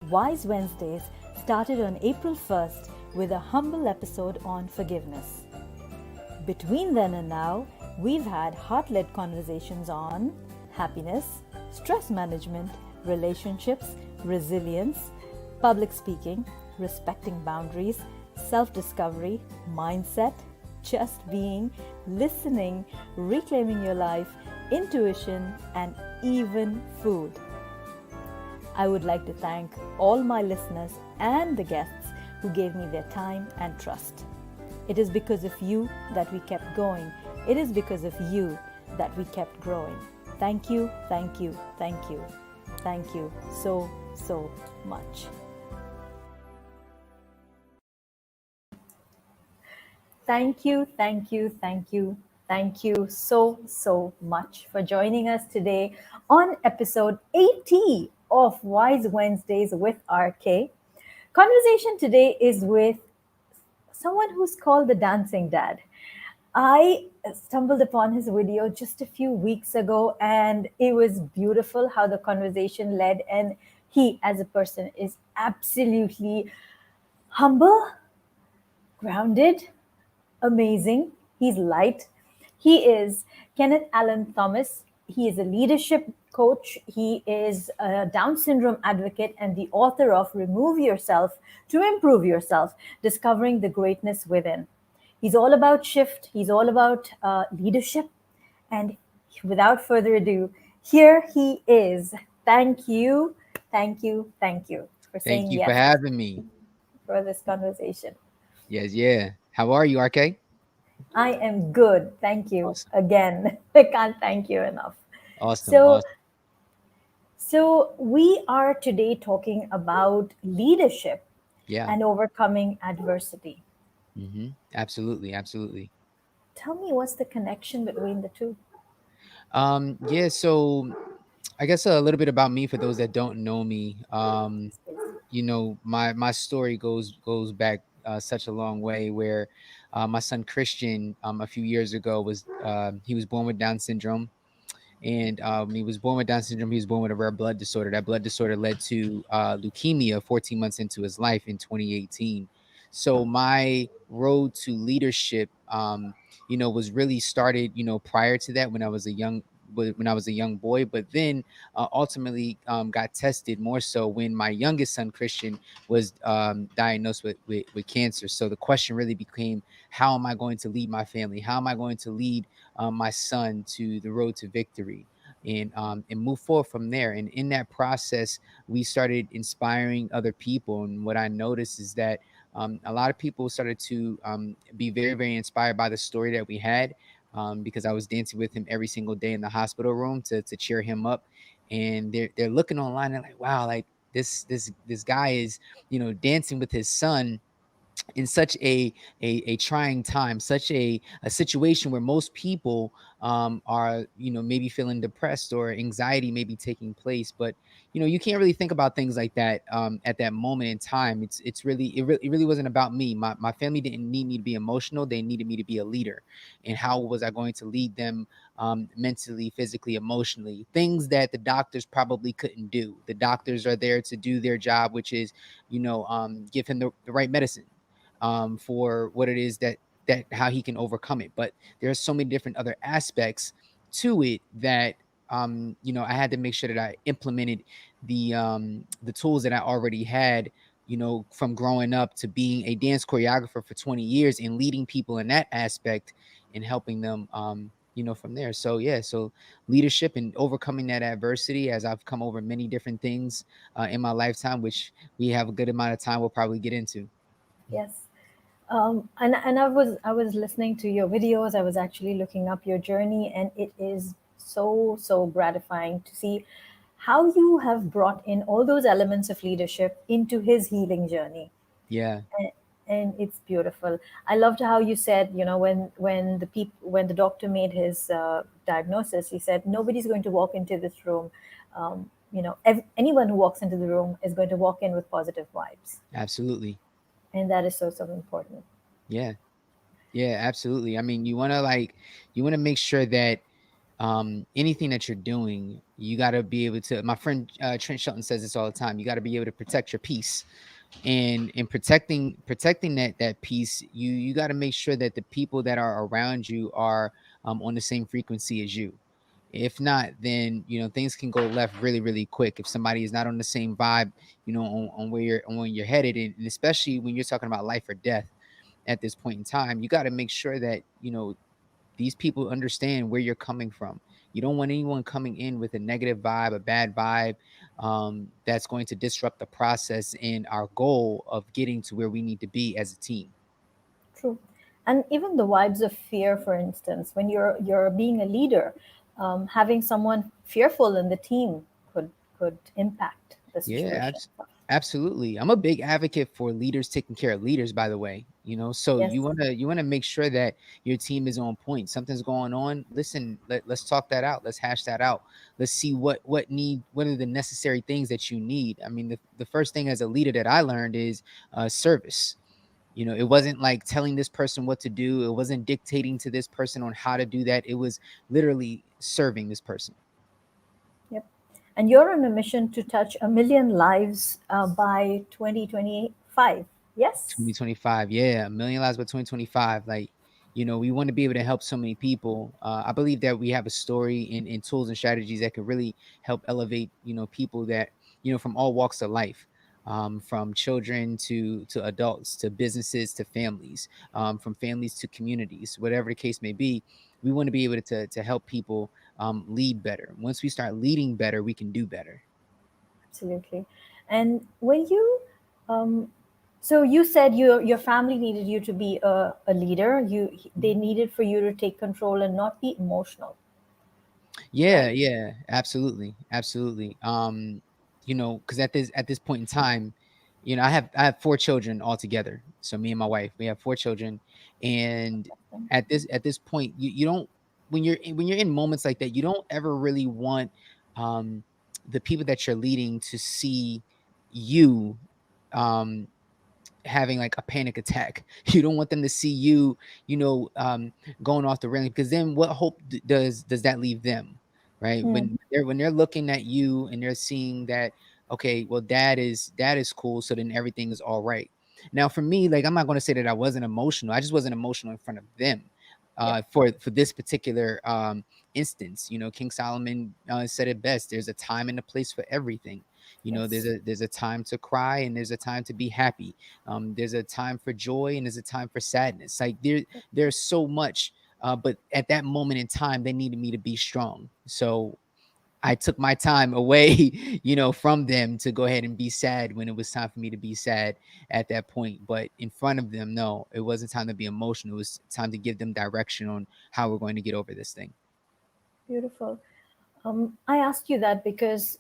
Wise Wednesdays started on April 1st with a humble episode on forgiveness. Between then and now, we've had heart-led conversations on happiness, stress management, relationships, resilience, public speaking, respecting boundaries, self-discovery, mindset, just being, listening, reclaiming your life, intuition, and even food. I would like to thank all my listeners and the guests who gave me their time and trust. It is because of you that we kept going. It is because of you that we kept growing. Thank you, thank you, thank you. Thank you so, so much. Thank you, thank you, thank you, thank you so, so much for joining us today on episode 80 of Wise Wednesdays with RK. Conversation today is with someone who's called the Dancing Dad. I stumbled upon his video just a few weeks ago, and it was beautiful how the conversation led. And he, as a person, is absolutely humble, grounded, amazing. He's light. He is Kennith Allen Thomas. He is a leadership coach. He is a Down syndrome advocate and the author of Remove Yourself to Improve Yourself, Discovering the Greatness Within. He's all about shift. He's all about leadership. And without further ado, here he is. Thank you, thank you, thank you for Thank saying you for yes having me. for this conversation. Yes, yeah. How are you, RK? I am good. Thank you Awesome. again. I can't thank you enough. Awesome. So, Awesome. so we are today talking about leadership Yeah. and overcoming adversity. Absolutely. Absolutely. Tell me, what's the connection between the two? Yeah, so I guess a little bit about me for those that don't know me. My story goes back such a long way where my son Kristian a few years ago he was born with Down syndrome. And when he was born with Down syndrome, he was born with a rare blood disorder. That blood disorder led to leukemia 14 months into his life in 2018. So my road to leadership, was really started, prior to that when I was a young boy, but then ultimately got tested more so when my youngest son Kristian was diagnosed with cancer. So the question really became, how am I going to lead my family? How am I going to lead my son to the road to victory, and move forward from there? And in that process, we started inspiring other people. And what I noticed is that a lot of people started to be very, very inspired by the story that we had, because I was dancing with him every single day in the hospital room to cheer him up. And they're looking online and like, wow, like this guy is, dancing with his son in such a trying time, such a situation where most people are, maybe feeling depressed or anxiety may be taking place. But you can't really think about things like that at that moment in time. It really wasn't about me. My family didn't need me to be emotional. They needed me to be a leader. And how was I going to lead them mentally, physically, emotionally? Things that the doctors probably couldn't do. The doctors are there to do their job, which is, give him the right medicine for what it is that how he can overcome it. But there are so many different other aspects to it that I had to make sure that I implemented the tools that I already had, from growing up to being a dance choreographer for 20 years and leading people in that aspect and helping them from there. So yeah, so leadership and overcoming that adversity, as I've come over many different things in my lifetime, which we have a good amount of time we'll probably get into. Yes. And I was listening to your videos. I was actually looking up your journey, and it is so, so gratifying to see how you have brought in all those elements of leadership into his healing journey. Yeah. And it's beautiful. I loved how you said, when the doctor made his diagnosis, he said nobody's going to walk into this room. Anyone who walks into the room is going to walk in with positive vibes, Absolutely. and that is so, so important. Yeah. Yeah, absolutely. I mean, you want to make sure that anything that you're doing, you got to be able to. My friend Trent Shelton says this all the time. You got to be able to protect your peace, and in protecting that peace, you got to make sure that the people that are around you are on the same frequency as you. If not, then things can go left really really quick if somebody is not on the same vibe, on where you're headed, and especially when you're talking about life or death at this point in time. You got to make sure that these people understand where you're coming from. You don't want anyone coming in with a negative vibe, a bad vibe, that's going to disrupt the process and our goal of getting to where we need to be as a team. True. And even the vibes of fear, for instance, when you're being a leader, having someone fearful in the team could impact the Yeah, situation. absolutely. I'm a big advocate for leaders taking care of leaders, by the way. So Yes, you wanna make sure that your team is on point. Something's going on. Listen, let's talk that out. Let's hash that out. Let's see what are the necessary things that you need. I mean, the first thing as a leader that I learned is service. It wasn't like telling this person what to do. It wasn't dictating to this person on how to do that. It was literally serving this person. yep. And you're on a mission to touch 1 million lives by 2025. Yes, 2025, yeah, a million lives by 2025. Like, we want to be able to help so many people. I believe that we have a story and tools and strategies that could really help elevate, people that, from all walks of life, from children to adults, to businesses, to families, from families to communities, whatever the case may be. We want to be able to help people lead better. Once we start leading better, we can do better. absolutely. And when you, um, so you said your family needed you to be a leader. They needed for you to take control and not be emotional, Yeah, right? yeah, absolutely, absolutely. Because at this point in time, I have 4 children altogether. So me and my wife, we have 4 children, and at this point, you don't when you're in moments like that, you don't ever really want um the people that you're leading to see you um having like a panic attack. You don't want them to see you, going off the railing, because then what hope does that leave them, right? Hmm. When they're looking at you and they're seeing that, okay, well, dad is cool, so then everything is all right. Now, for me, like, I'm not going to say that I wasn't emotional. I just wasn't emotional in front of them. Yeah. For this particular instance, King Solomon said it best. There's a time and a place for everything. There's Yes. a time to cry and there's a time to be happy. There's a time for joy and there's a time for sadness. Like, there's so much, but at that moment in time, they needed me to be strong. So I took my time away, from them, to go ahead and be sad when it was time for me to be sad at that point. But in front of them, no, it wasn't time to be emotional. It was time to give them direction on how we're going to get over this thing. Beautiful. I asked you that because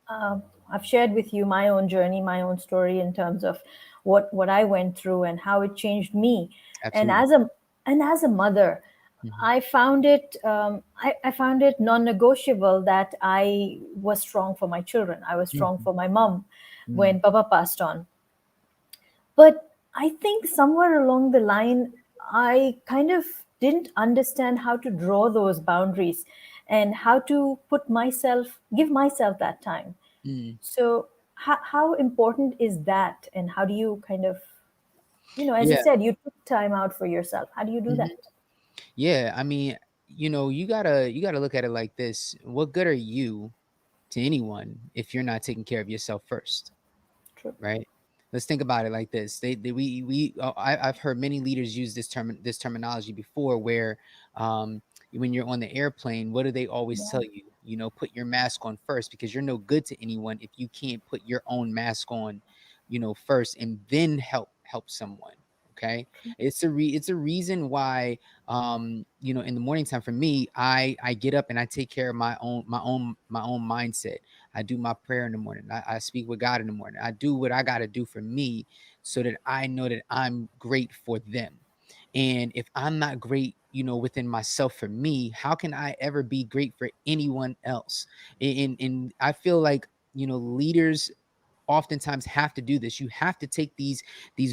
I've shared with you my own journey, my own story in terms of what I went through and how it changed me. And Absolutely. as a mother, Hmm. I found it non-negotiable that I was strong for my children. I was strong Hmm. for my mom Mm. when Papa passed on. But I think somewhere along the line, I kind of didn't understand how to draw those boundaries and how to give myself that time. Mm. So, how important is that? And how do you kind of, as you Yeah. said, you took time out for yourself. How do you do Hmm. that? Yeah. I mean, you gotta look at it like this. What good are you to anyone if you're not taking care of yourself first? True. Right? Let's think about it like this. I've heard many leaders use this terminology before, where when you're on the airplane, what do they always Yeah. tell you? Put your mask on first, because you're no good to anyone if you can't put your own mask on, first, and then help someone. Okay, it's a reason why, in the morning time for me, I get up and I take care of my own mindset. I do my prayer in the morning. I speak with God in the morning. I do what I got to do for me, so that I know that I'm great for them. And if I'm not great, within myself for me, how can I ever be great for anyone else? And I feel like, leaders oftentimes have to do this. You have to take these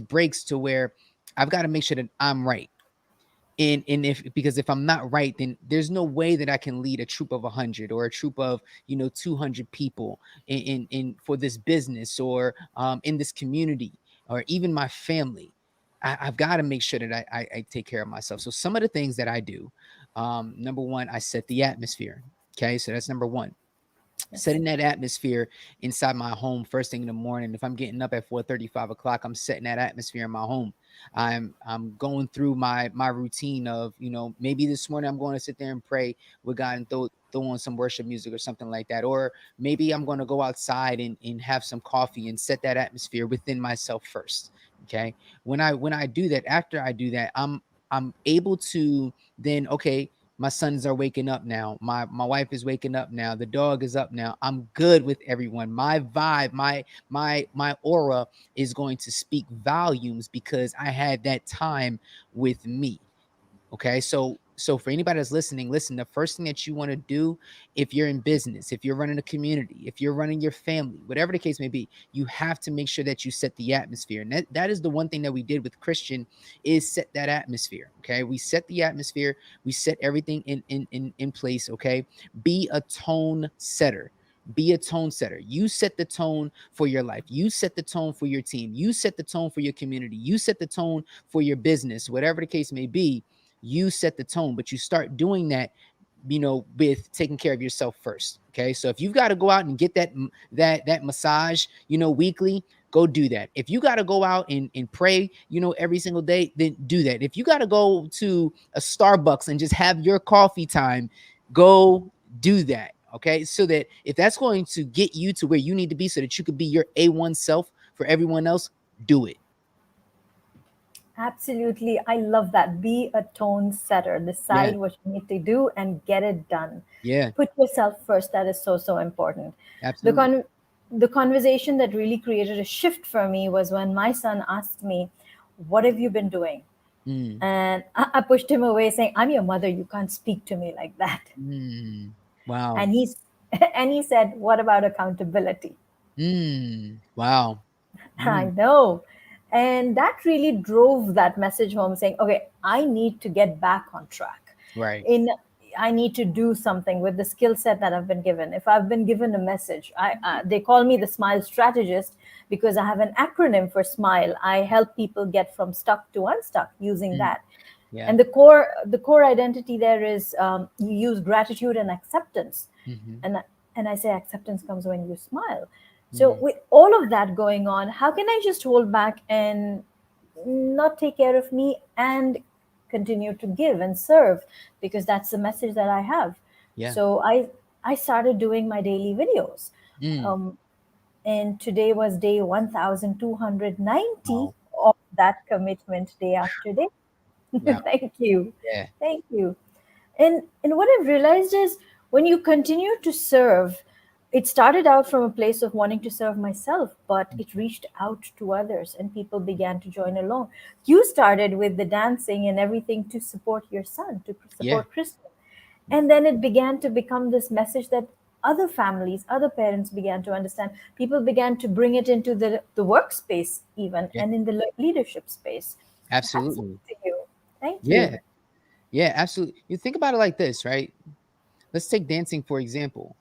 breaks to where I've got to make sure that I'm right. And if, because if I'm not right, then there's no way that I can lead a troop of 100 or a troop of 200 people in for this business, or in this community, or even my family. I've got to make sure that I take care of myself. So some of the things that I do, number one, I set the atmosphere. Okay, so that's number one, Yes. setting that atmosphere inside my home first thing in the morning. If I'm getting up at 4:30, 5 o'clock, I'm setting that atmosphere in my home. I'm going through my routine of, maybe this morning I'm going to sit there and pray with God and throw on some worship music or something like that. Or maybe I'm going to go outside and have some coffee and set that atmosphere within myself first. Okay. When I do that, after I do that, I'm able to then, okay, my sons are waking up now, my wife is waking up now, the dog is up now, I'm good with everyone, my vibe, my aura is going to speak volumes because I had that time with me. Okay. So for anybody that's listening, listen, the first thing that you want to do, if you're in business, if you're running a community, if you're running your family, whatever the case may be, you have to make sure that you set the atmosphere. And that is the one thing that we did with Kristian, is set that atmosphere. Okay. We set the atmosphere, we set everything in place. Okay. Be a tone setter. Be a tone setter. You set the tone for your life. You set the tone for your team. You set the tone for your community. You set the tone for your business, whatever the case may be. You set the tone, but you start doing that, with taking care of yourself first. Okay. So if you've got to go out and get that massage, weekly, go do that. If you got to go out and pray, every single day, then do that. If you got to go to a Starbucks and just have your coffee time, go do that. Okay. So that if that's going to get you to where you need to be so that you could be your A1 self for everyone else, do it. Absolutely. I love that. Be a tone setter. Yeah. Decide what you need to do and get it done. Yeah. Put yourself first. That is so, so important. The Absolutely. con the conversation that really created a shift for me was when my son asked me, "What have you been doing?" Mm, And I pushed him away, saying, "I'm your mother. You can't speak to me like that." mm, wow. And he's and he said, "What about accountability?" Wow. I Mm, know. And that really drove that message home, saying, okay, I need to get back on track. right. In I need to do something with the skill set that I've been given. If I've been given a message, they call me the smile strategist because I have an acronym for smile. I help people get from stuck to unstuck using Mm, that. yeah. And the core identity there is, you use gratitude and acceptance. Mhm. And I say acceptance comes when you smile. So Mm, with all of that going on, how can I just hold back and not take care of me and continue to give and serve, because that's the message that I have. yeah. So I started doing my daily videos. Mm, um, and today was day 1290 wow. of that commitment, day after day. Wow. Thank you. Yeah. Thank you. And what I've realized is, when you continue to serve, it started out from a place of wanting to serve myself, but it reached out to others and people began to join along. You started with the dancing and everything to support your son, to Yeah. support Kristian. And then it began to become this message that other families, other parents began to understand. People began to bring it into the workspace, even, Yeah. and in the leadership space. Hats off Absolutely. to you. Thank you. Yeah. Yeah, absolutely. You think about it like this, right? Let's take dancing for example.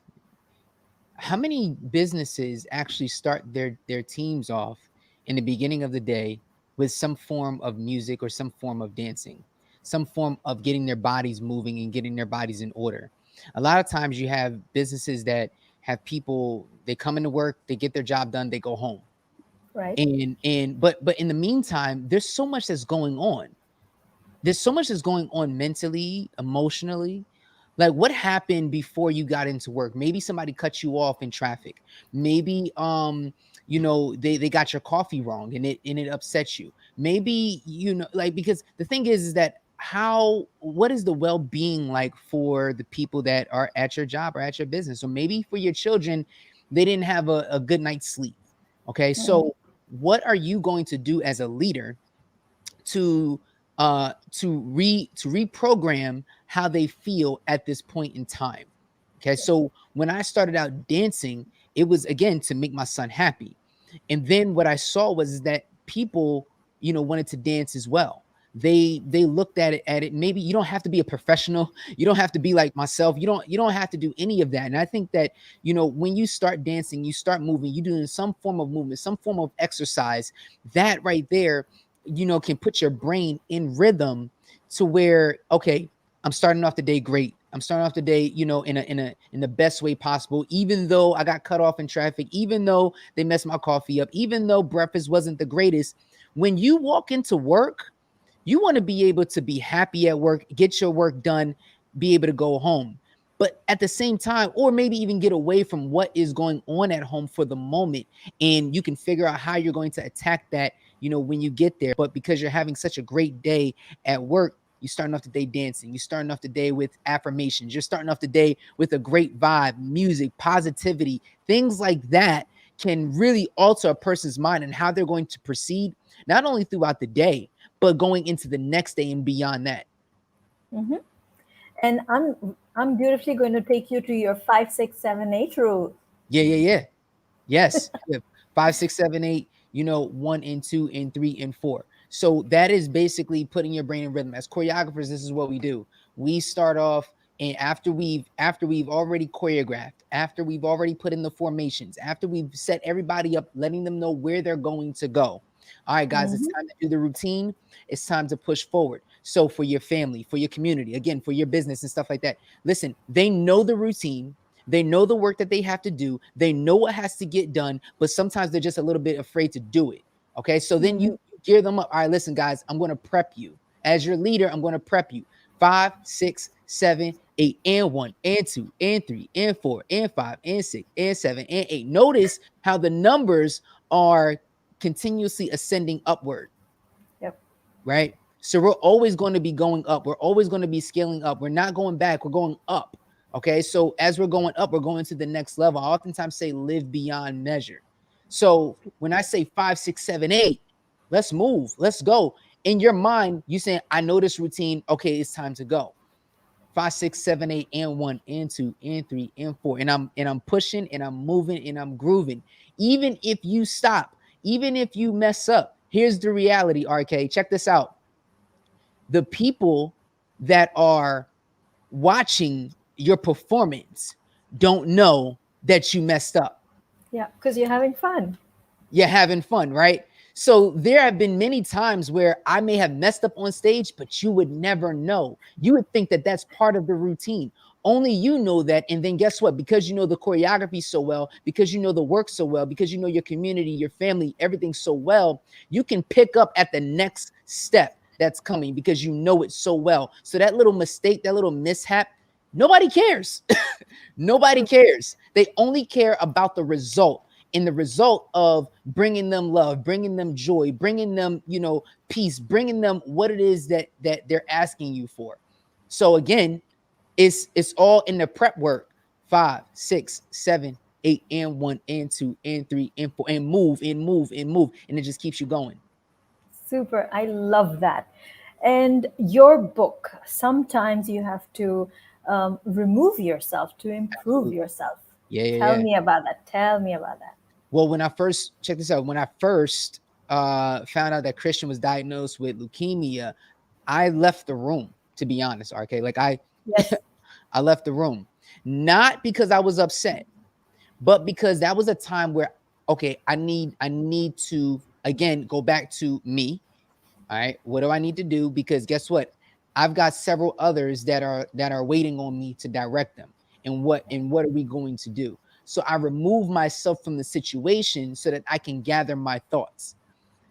How many businesses actually start their teams off in the beginning of the day with some form of music or some form of dancing, some form of getting their bodies moving and getting their bodies in order? A lot of times you have businesses that have people, they come into work, they get their job done, they go home. Right? But in the meantime, there's so much that's going on. There's so much that's going on mentally, emotionally. Like, what happened before you got into work? Maybe somebody cut you off in traffic. Maybe they got your coffee wrong and it upsets you. Maybe, like, because the thing is that, how what is the well-being like for the people that are at your job or at your business? So maybe for your children, they didn't have a good night's sleep. Okay, Mm, so what are you going to do as a leader to to reprogram how they feel at this point in time? Okay, yes. so when I started out dancing, it was again to make my son happy. And then what I saw was that people, wanted to dance as well. they looked at it. Maybe you don't have to be a professional. You don't have to be like myself. You don't have to do any of that. And I think that, when you start dancing, you start moving, you doing some form of movement, some form of exercise, that right there, can put your brain in rhythm to where, okay, I'm starting off the day great. I'm starting off the day, in the best way possible, even though I got cut off in traffic, even though they messed my coffee up, even though breakfast wasn't the greatest. When you walk into work, you want to be able to be happy at work, get your work done, be able to go home. But at the same time, or maybe even get away from what is going on at home for the moment. And you can figure out how you're going to attack that, when you get there. But because you're having such a great day at work, you're starting off the day dancing. You're starting off the day with affirmations. You're starting off the day with a great vibe, music, positivity, things like that can really alter a person's mind and how they're going to proceed, not only throughout the day, but going into the next day and beyond that. Mm-hmm. And I'm beautifully going to take you to your 5, 6, 7, 8 rule. Yeah. Yes. Yeah. 5, 6, 7, 8, 1 and 2 and 3 and 4. So that is basically putting your brain in rhythm. As choreographers, this is what we do. We start off, and after we've already choreographed, after we've already put in the formations, after we've set everybody up, letting them know where they're going to go. All right, guys, it's Mm-hmm. time to do the routine. It's time to push forward. So for your family, for your community, again, for your business and stuff like that, listen, they know the routine. They know the work that they have to do. They know what has to get done, but sometimes they're just a little bit afraid to do it. Okay. So then Mm-hmm. you gear them up. All right, listen, guys, I'm going to prep you. As your leader, I'm going to prep you. 5, 6, 7, 8, and 1, and 2, and 3, and 4, and 5, and 6, and 7, and 8. Notice how the numbers are continuously ascending upward, Yep. right? So we're always going to be going up. We're always going to be scaling up. We're not going back. We're going up. Okay. So as we're going up, we're going to the next level. I oftentimes say live beyond measure. So when I say 5, 6, 7, 8, let's move. Let's go. In your mind, you saying, I know this routine. Okay, it's time to go. 5, 6, 7, 8, and 1, and 2, and 3, and 4. And I'm pushing and I'm moving and I'm grooving. Even if you stop, even if you mess up, here's the reality, RK. Check this out. The people that are watching your performance don't know that you messed up. Yeah, because you're having fun. You're having fun, right? So there have been many times where I may have messed up on stage, but you would never know. You would think that that's part of the routine. Only you know that. And then guess what? Because you know the choreography so well, because you know the work so well, because you know your community, your family, everything so well, you can pick up at the next step that's coming because you know it so well. So that little mistake, that little mishap, nobody cares. Nobody cares. They only care about the result, in the result of bringing them love, bringing them joy, bringing them, peace, bringing them what it is that they're asking you for. So again, it's all in the prep work. 5, 6, 7, 8, and 1, and 2, and 3, and 4, and move, and move, and move, and it just keeps you going. Super. I love that. And your book, sometimes you have to remove yourself to improve Absolutely. yourself. Yeah, yeah, Tell yeah. me about that. Tell me about that. Well, when I first check this out, when I first found out that Kristian was diagnosed with leukemia, I left the room. To be honest, RK, like Yes. I left the room, not because I was upset, but because that was a time where, okay, I need to again go back to me. All right, what do I need to do? Because guess what? I've got several others that are waiting on me to direct them. And what are we going to do? So I remove myself from the situation so that I can gather my thoughts.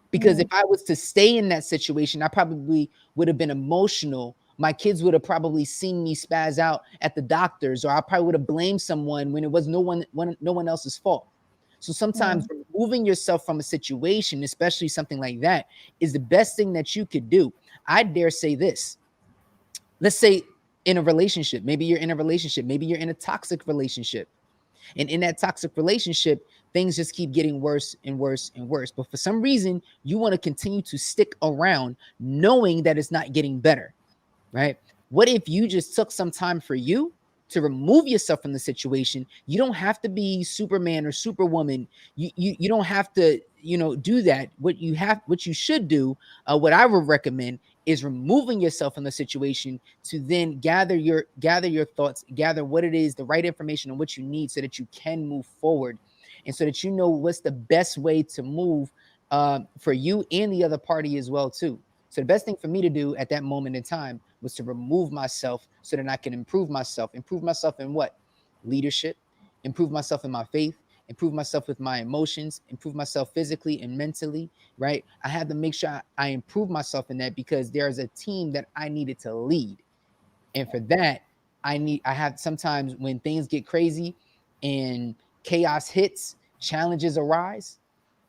Because if Mm, I was to stay in that situation, I probably would have been emotional. My kids would have probably seen me spaz out at the doctors, or I probably would have blamed someone when it was no one else's fault. So sometimes mm, removing yourself from a situation, especially something like that, is the best thing that you could do. I dare say this. Let's say in a relationship, maybe you're in a relationship, maybe you're in a toxic relationship. And in that toxic relationship, things just keep getting worse and worse and worse. But for some reason, you want to continue to stick around knowing that it's not getting better, right? What if you just took some time for you to remove yourself from the situation? You don't have to be Superman or Superwoman. You don't have to, do that. What you should do, what I would recommend is removing yourself from the situation to then gather your thoughts, gather what it is, the right information and what you need so that you can move forward, and so that you know what's the best way to move for you and the other party as well too. So the best thing for me to do at that moment in time was to remove myself so that I can improve myself in what? Leadership, improve myself in my faith, improve myself with my emotions, improve myself physically and mentally, right? I had to make sure I improve myself in that because there's a team that I needed to lead. And for that, I have sometimes when things get crazy and chaos hits, challenges arise,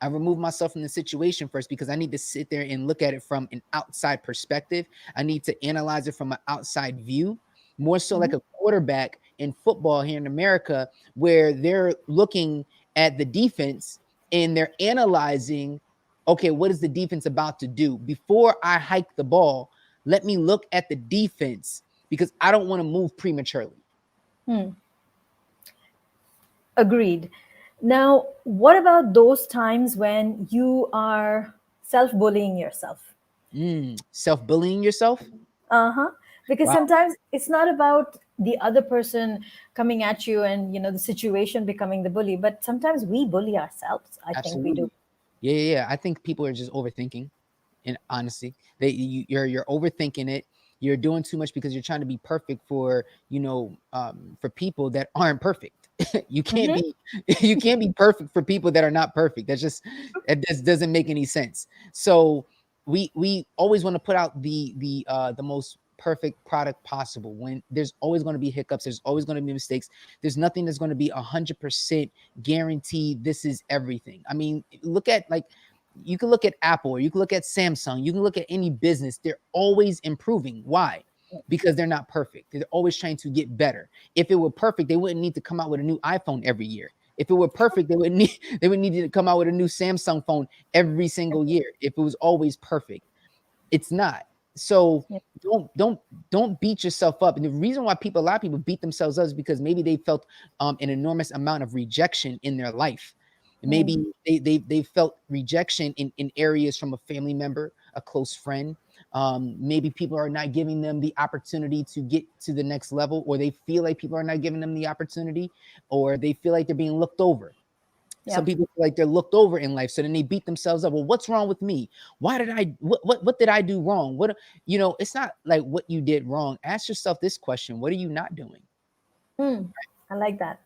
I remove myself from the situation first because I need to sit there and look at it from an outside perspective. I need to analyze it from an outside view, more so like Mhm. a quarterback in football here in America, where they're looking at the defense and they're analyzing, okay, what is the defense about to do? Before I hike the ball, let me look at the defense because I don't want to move prematurely. Hmm. Agreed. Now, what about those times when you are self bullying yourself? Self-bullying yourself. Uh-huh. Because Wow, sometimes it's not about the other person coming at you and the situation becoming the bully, but sometimes we bully ourselves. I think we do. absolutely. Yeah. I think people are just overthinking. And honestly, you're overthinking it. You're doing too much because you're trying to be perfect for people that aren't perfect. you can't Hmm. be you can't be perfect for people that are not perfect. That just doesn't make any sense. So we always want to put out the most perfect product possible. When there's always going to be hiccups, there's always going to be mistakes. There's nothing that's going to be 100% guaranteed. This is everything. I mean, look at like you can look at Apple or you can look at Samsung, you can look at any business. They're always improving. Why? Because they're not perfect. They're always trying to get better. If it were perfect, they wouldn't need to come out with a new iPhone every year. If it were perfect, they would need to come out with a new Samsung phone every single year. If it was always perfect, it's not. So Yeah. don't beat yourself up. And the reason why a lot of people beat themselves up is because maybe they felt an enormous amount of rejection in their life. Mm. Maybe they felt rejection in areas from a family member, a close friend. Maybe people are not giving them the opportunity to get to the next level, or they feel like people are not giving them the opportunity, or they feel like they're being looked over. Yeah. Some people feel like they're looked over in life, so then they beat themselves up. Well, what's wrong with me? Why did I what did I do wrong? It's not like what you did wrong. Ask yourself this question: what are you not doing? Mm. I like that.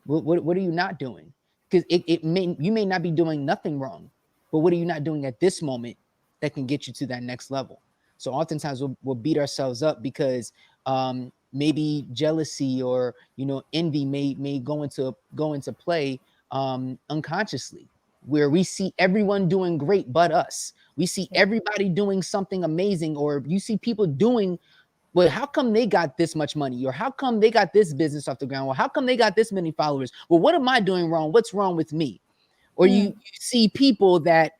What are you not doing? Because you may not be doing nothing wrong, but what are you not doing at this moment that can get you to that next level? So oftentimes we'll beat ourselves up because maybe jealousy or envy may go into play unconsciously, where we see everyone doing great but us. We see Yeah. everybody doing something amazing, or you see people doing, well, how come they got this much money? Or how come they got this business off the ground? Well, how come they got this many followers? Well, what am I doing wrong? What's wrong with me? Or you Mm. see people that,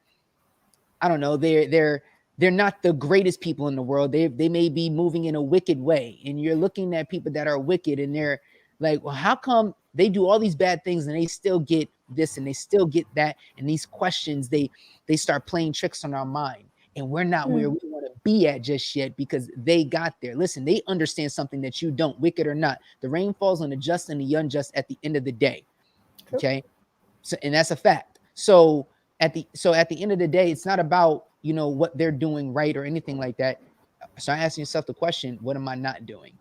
I don't know, they're not the greatest people in the world. They may be moving in a wicked way. And you're looking at people that are wicked and they're like, well, how come they do all these bad things and they still get this and they still get that? And these questions, they start playing tricks on our mind. And we're not where Mm. we want to be at just yet because they got there. Listen, they understand something that you don't, wicked or not. The rain falls on the just and the unjust at the end of the day. True. Okay. So, and that's a fact. So at the end of the day, it's not about what they're doing right or anything like that. Start asking yourself the question: what am I not doing?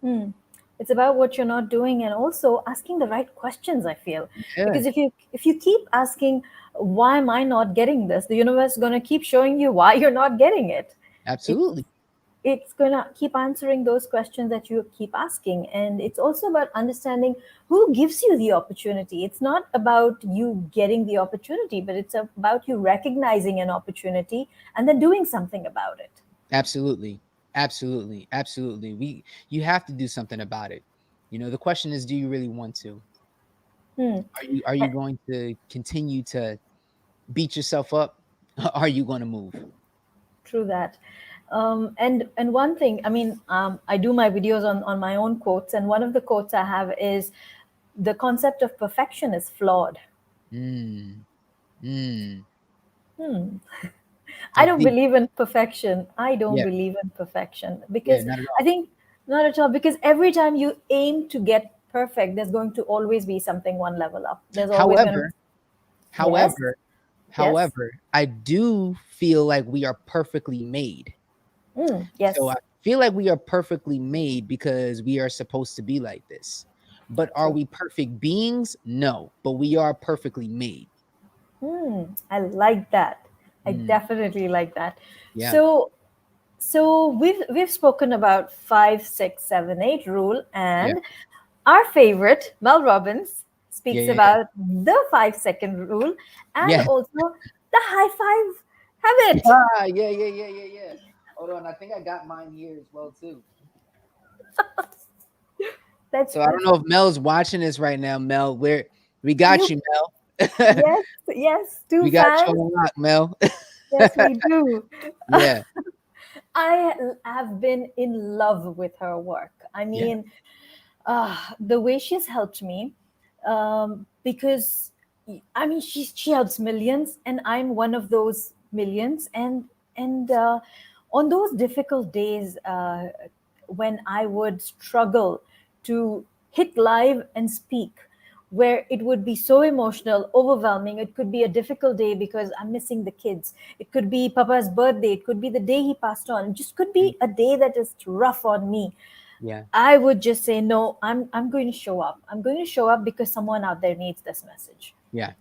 Hmm. It's about what you're not doing and also asking the right questions, I feel. Yeah, Because if you keep asking, why am I not getting this? The universe is gonna keep showing you why you're not getting it. It's absolutely, it's gonna keep answering those questions that you keep asking. And it's also about understanding who gives you the opportunity. It's not about you getting the opportunity, but it's about you recognizing an opportunity and then doing something about it. absolutely, absolutely. You have to do something about it. The question is, do you really want to? Hmm. Are you going to continue to beat yourself up? Are you going to move? True that. And one thing, I mean, I do my videos on my own quotes, and one of the quotes I have is, the concept of perfection is flawed. Mm, mm. Hmm. I Of don't the believe in perfection. I don't yeah, believe in perfection yeah, because not at I all. think not at all. Because every time you aim to get perfect, there's going to always be something one level up. There's always going to be, However, yes, however, yes, however, I do feel like we are perfectly made. So I yes, feel like we are perfectly made because we are supposed to be like this. But are true. we perfect beings? No, but we are perfectly made. I like that. I Mm, definitely like that. yeah, So we've spoken about 5, 6, 7, 8 rule, yeah, and our favorite Mel Robbins yeah, speaks yeah, yeah, about the 5 second rule and yeah. also the high five habit. Yeah, yeah, yeah, yeah, yeah. Hold on, I think I got mine here as well too. That's So I don't know if Mel's watching this right now. Mel, we got you. you, Mel. Yes, yes, two We got you fans. on lock, Mel. Yes, we do. Yeah, I have been in love with her work. I yeah, mean, the way she's helped me, because I mean she helps millions, and I'm one of those millions. And on those difficult days, when I would struggle to hit live and speak, where it would be so emotional, overwhelming. It could be a difficult day because I'm missing the kids. It could be Papa's birthday. It could be the day he passed on. It just could mm, be a day that is rough on me. yeah, I would just say, no, I'm going to show up. I'm going to show up because someone out there needs this message. yeah.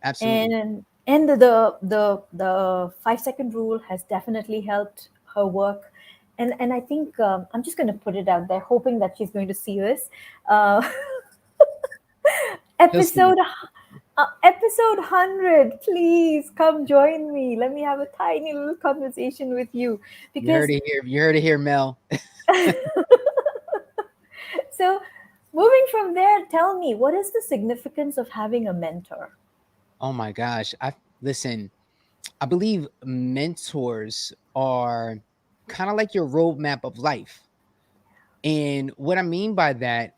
Absolutely. And the 5 second rule has definitely helped her work. And I think, I'm just going to put it out there, hoping that she's going to see this. Uh, He'll see. episode episode 100, please come join me. Let me have a tiny little conversation with you, You heard because it here. You heard it here, Mel. so moving from there, tell me, what is the significance of having a mentor? Oh my gosh. I listen. I believe mentors are kind of like your roadmap of life. And what I mean by that,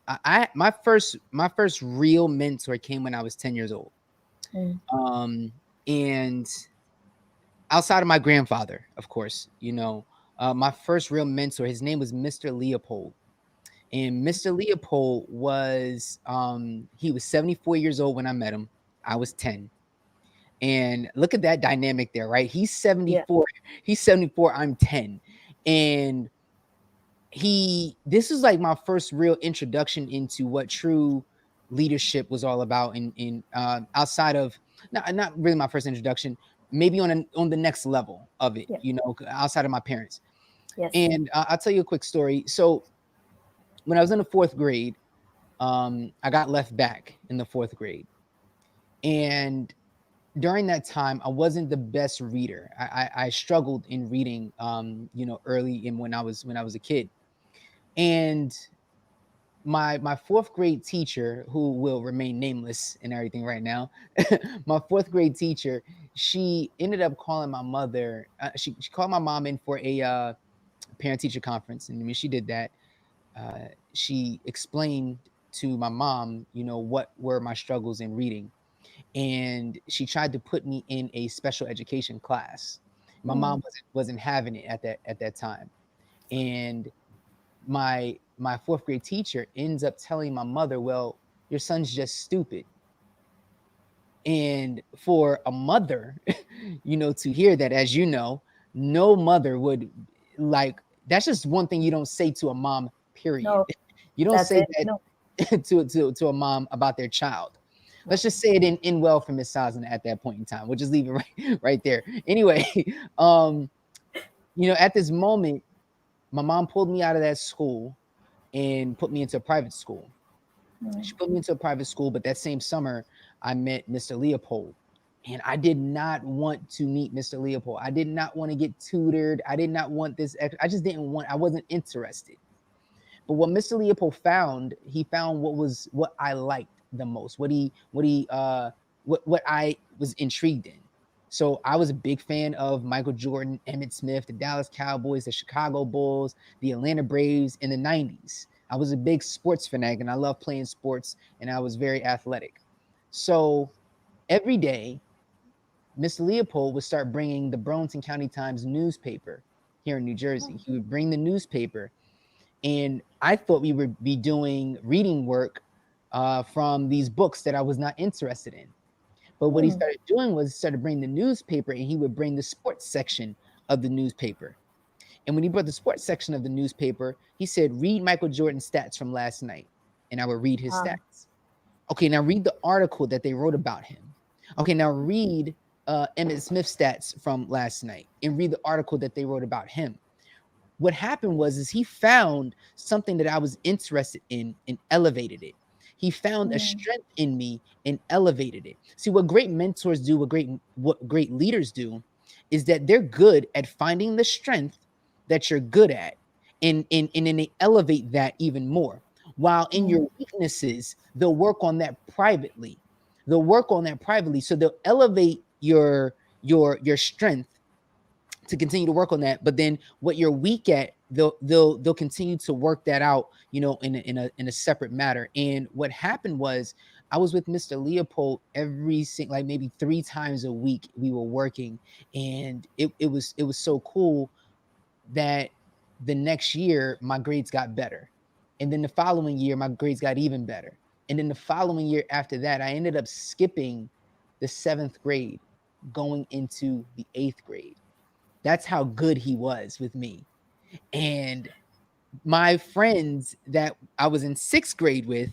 my first real mentor came when I was 10 years old. Mm, Um, and outside of my grandfather, of course, my first real mentor, his name was Mr. Leopold. And Mr. Leopold he was 74 years old when I met him. I was 10. And look at that dynamic there, right? He's yeah, 74. He's 74, I'm 10. And this is like my first real introduction into what true leadership was all about in outside of not really my first introduction, maybe on the next level of it, yeah, outside of my parents. yes, And I'll tell you a quick story. So when I was in the fourth grade, I got left back in the fourth grade. And during that time, I wasn't the best reader. I struggled in reading, early in when I was a kid. And my fourth grade teacher, who will remain nameless and everything right now, my fourth grade teacher, she ended up calling my mother. She called my mom in for a parent teacher conference, and when she did that, uh, she explained to my mom, what were my struggles in reading, and she tried to put me in a special education class. My mm, mom wasn't having it at that time, and my fourth grade teacher ends up telling my mother, "Well, your son's just stupid." And for a mother, to hear that, as you know, no mother would like. That's just one thing you don't say to a mom. Period. no, You don't that's say it, no, that to a mom about their child. no. Let's just say it in well for Miss Sazin at that point in time. We'll just leave it right there. Anyway, at this moment, my mom pulled me out of that school and put me into a private school. Mm, She put me into a private school, but that same summer, I met Mr. Leopold. And I did not want to meet Mr. Leopold. I did not want to get tutored. I did not want this. I just didn't want, I wasn't interested. But what Mr. Leopold found, he found what I liked the most, what I was intrigued in. So I was a big fan of Michael Jordan, Emmett Smith, the Dallas Cowboys, the Chicago Bulls, the Atlanta Braves in the 90s. I was a big sports fanatic and I loved playing sports and I was very athletic. So every day Mr. Leopold would start bringing the Burlington County Times newspaper here in New Jersey. He would bring the newspaper, and I thought we would be doing reading work from these books that I was not interested in. But what he started doing was he started bringing the newspaper, and he would bring the sports section of the newspaper. And when he brought the sports section of the newspaper, he said, "Read Michael Jordan's stats from last night." And I would read his stats. Okay, now read the article that they wrote about him. Okay, now read Emmett Smith's stats from last night and read the article that they wrote about him. What happened was is he found something that I was interested in and elevated it. He found a strength in me and elevated it. See, what great mentors do, what great leaders do, is that they're good at finding the strength that you're good at, and then they elevate that even more. While in your weaknesses, they'll work on that privately. They'll work on that privately. So they'll elevate your strength to continue to work on that, but then what you're weak at, they'll continue to work that out, in a separate matter. And what happened was I was with Mr. Leopold every single, like maybe 3 times a week we were working, and it was so cool that the next year my grades got better, and then the following year my grades got even better, and then the following year after that I ended up skipping the 7th grade, going into the 8th grade. That's how good he was with me. And my friends that I was in 6th grade with,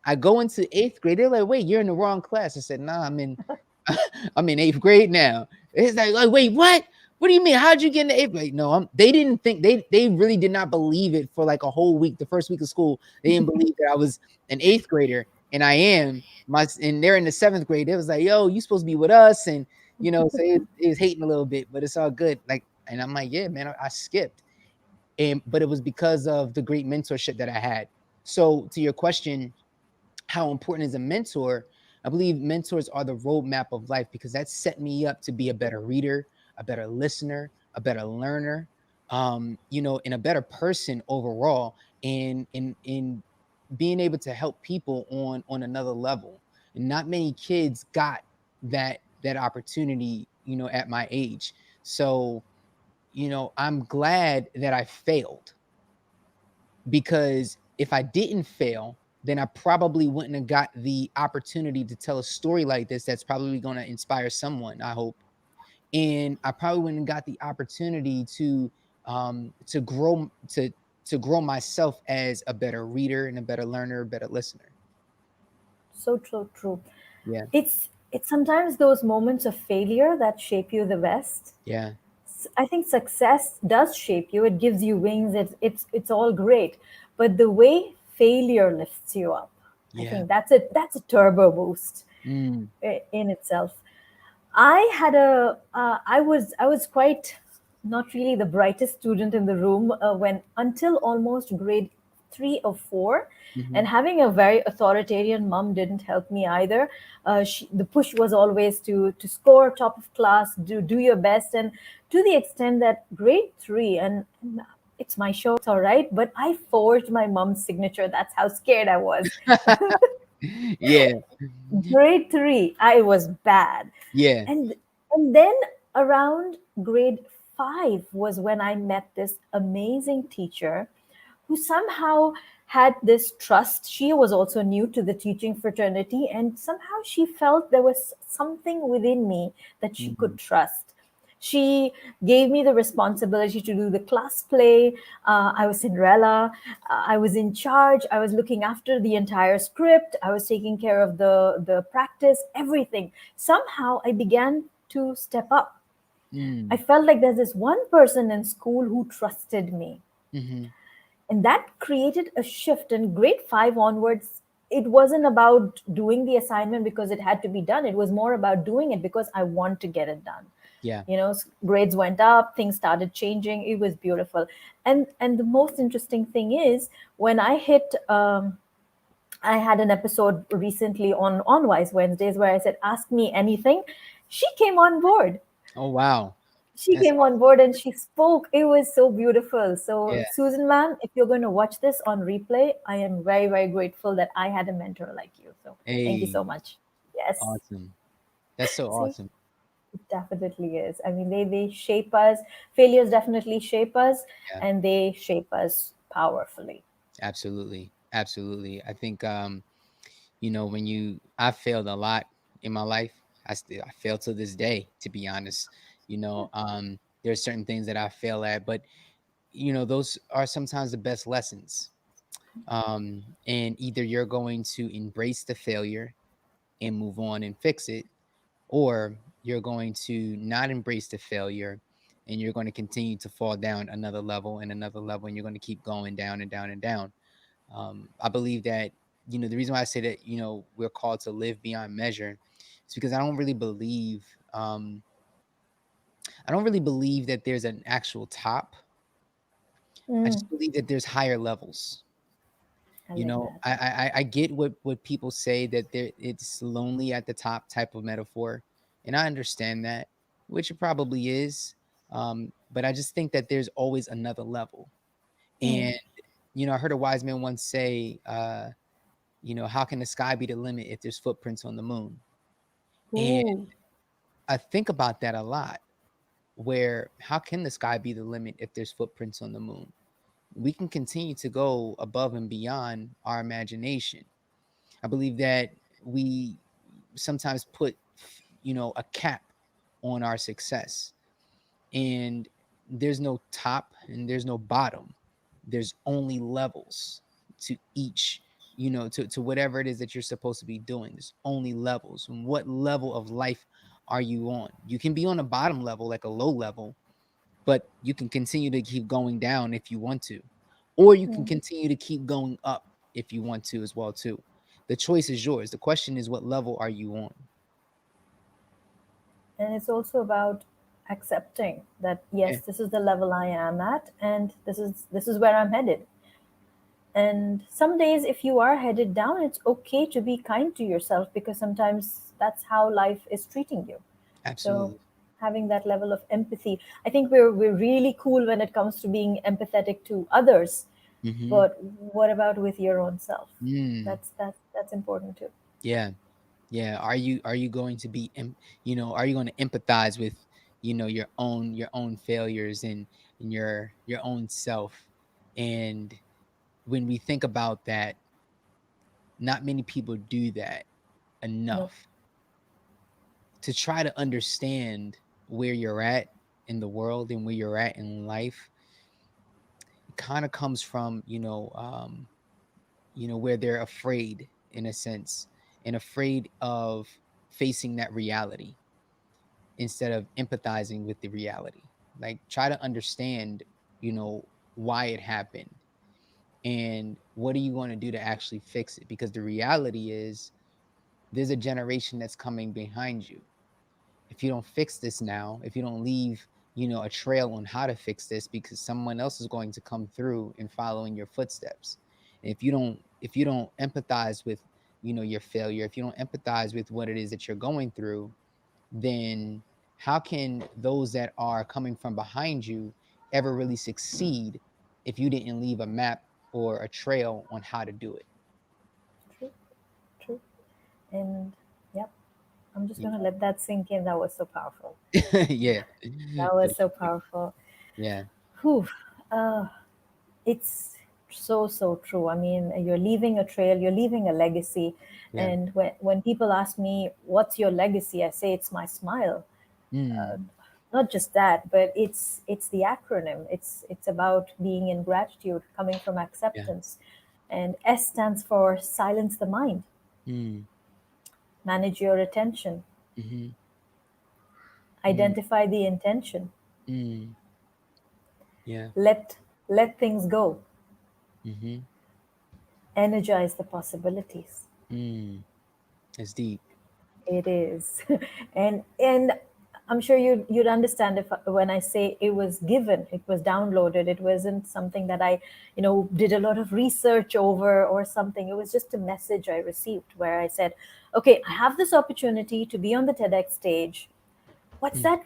I go into 8th grade. They're like, "Wait, you're in the wrong class." I said, "Nah, I'm in I'm in 8th grade now." It's like, "Wait, what? What do you mean? How'd you get in the 8th grade?" No, they didn't think, they really did not believe it for like a whole week. The first week of school, they didn't believe that I was an 8th grader, and I am. And they're in the 7th grade. It was like, "Yo, you supposed to be with us," and so it was hating a little bit, but it's all good. Like, and I'm like, "Yeah, man, I skipped." But it was because of the great mentorship that I had. So to your question, how important is a mentor? I believe mentors are the roadmap of life, because that set me up to be a better reader, a better listener, a better learner, and a better person overall, in being able to help people on another level. And not many kids got that opportunity, at my age. So, I'm glad that I failed, because if I didn't fail, then I probably wouldn't have got the opportunity to tell a story like this that's probably going to inspire someone, I hope. And I probably wouldn't have got the opportunity to grow myself as a better reader and a better learner, a better listener. So true, true. Yeah. It's sometimes those moments of failure that shape you the best. Yeah. I think success does shape you. It gives you wings. It's all great, but the way failure lifts you up, I Yeah. think that's a turbo boost Mm. in itself. I was quite not really the brightest student in the room when until almost grade 3 or 4, Hmm. and having a very authoritarian mom didn't help me either. The push was always to score top of class, do your best, and to the extent that grade 3, and it's my show, it's all right, but I forged my mom's signature. That's how scared I was. Yeah. Grade 3, I was bad. Yeah. And then around grade 5 was when I met this amazing teacher who somehow had this trust. She was also new to the teaching fraternity, and somehow she felt there was something within me that she Hmm. could trust. She gave me the responsibility to do the class play. I was Cinderella. I was in charge. I was looking after the entire script. I was taking care of the practice, everything. Somehow I began to step up. I Mm. felt like there's this one person in school who trusted me, Hmm. and that created a shift. In grade 5 onwards, it wasn't about doing the assignment because it had to be done. It was more about doing it because I want to get it done. Yeah. Grades went up, things started changing. It was beautiful. And the most interesting thing is, when I hit I had an episode recently on Wise Wednesdays where I said, ask me anything. She came on board. Oh, wow. She That's came on board and she spoke. It was so beautiful. So, Yeah. Susan, ma'am, if you're going to watch this on replay, I am very, very grateful that I had a mentor like you. So, thank you Hey, so much. Yes. awesome. That's so See, awesome. It definitely is. I mean, they shape us. Failures definitely shape us, Yeah, and they shape us powerfully. absolutely, absolutely. I think when I failed a lot in my life. I fail to this day, to be honest. There's certain things that I fail at, but those are sometimes the best lessons. And either you're going to embrace the failure and move on and fix it, or you're going to not embrace the failure and you're going to continue to fall down another level and another level, and you're going to keep going down and down and down. I believe that, the reason why I say that, we're called to live beyond measure is because um, I don't really believe that there's an actual top. I Mm, just believe that there's higher levels. I like that. I get what people say, that it's lonely at the top type of metaphor, and I understand that, which it probably is. But I just think that there's always another level. Mm. And I heard a wise man once say, how can the sky be the limit if there's footprints on the moon? And Ooh. I think about that a lot. Where how can the sky be the limit if there's footprints on the moon? We can continue to go above and beyond our imagination. I believe that we sometimes put, a cap on our success, and there's no top and there's no bottom. There's only levels to each, to whatever it is that you're supposed to be doing. There's only levels. And what level of life are you on? You can be on a bottom level, like a low level, but you can continue to keep going down if you want to, or you can Mm. continue to keep going up if you want to as well too. The choice is yours. The question is, what level are you on? And it's also about accepting that Yeah, yes, this is the level I am at, and this is where I'm headed. And some days, if you are headed down, it's okay to be kind to yourself, because sometimes that's how life is treating you. So absolutely. having that level of empathy, I think we're really cool when it comes to being empathetic to others. Mm-hmm. But what about with your own self? Mm, That's important too. yeah, yeah. Are you going to are you going to empathize with, your own failures, and your own self? And when we think about that, not many people do that No, enough. To try to understand where you're at in the world and where you're at in life, it kind of comes from, where they're afraid, in a sense, and afraid of facing that reality instead of empathizing with the reality. Like, try to understand, you know why it happened, and what are you going to do to actually fix it, because the reality is there's a generation that's coming behind you. If you don't fix this now, if you don't leave, a trail on how to fix this, because someone else is going to come through and follow in your footsteps. And if you don't empathize with, your failure, if you don't empathize with what it is that you're going through, then how can those that are coming from behind you ever really succeed if you didn't leave a map or a trail on how to do true, true. And yep, I'm just it? gonna let that sink in. That was so powerful. Yeah. That was Thank so you. powerful. Yeah. Whew. Uh, it's so true. I mean, you're leaving a trail, you're leaving a legacy. Yeah. And when people ask me, what's your legacy? I say it's my smile. Mm. Not just that, but it's the acronym. It's about being in gratitude, coming from Yeah. acceptance. And S stands for silence the mind, Mm. manage your attention, Mm-hmm. Mm. identify the intention, Mm. Yeah. let things go, Mm-hmm. energize the possibilities. Mm. It's deep. It is. And I'm sure you'd understand if when I say it was given, it was downloaded. It wasn't something that I, did a lot of research over or something. It was just a message I received where I said, okay, I have this opportunity to be on the TEDx stage. What's Mm. that?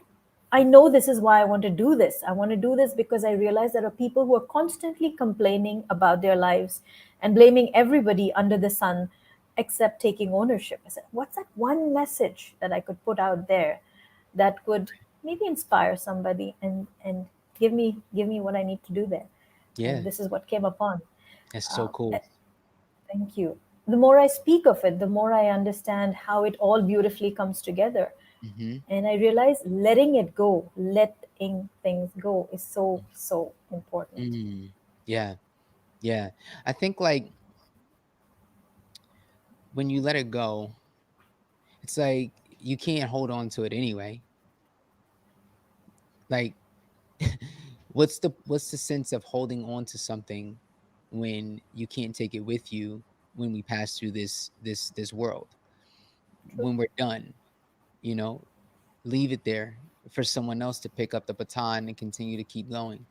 I know this is why I want to do this. I want to do this because I realize there are people who are constantly complaining about their lives and blaming everybody under the sun except taking ownership. I said, what's that one message that I could put out there? that could maybe inspire somebody and give me what I need to do there. Yeah, And this is what came upon. that's so Uh, cool. Thank you. The more I speak of it, the more I understand how it all beautifully comes together. Hmm. And I realize letting it go, letting things go is so, so important. Mm. Yeah, yeah. I think like when you let it go, it's like you can't hold on to it anyway. Like what's the sense of holding on to something when you can't take it with you when we pass through this world? True. When we're done, you know, leave it there for someone else to pick up the baton and continue to keep going.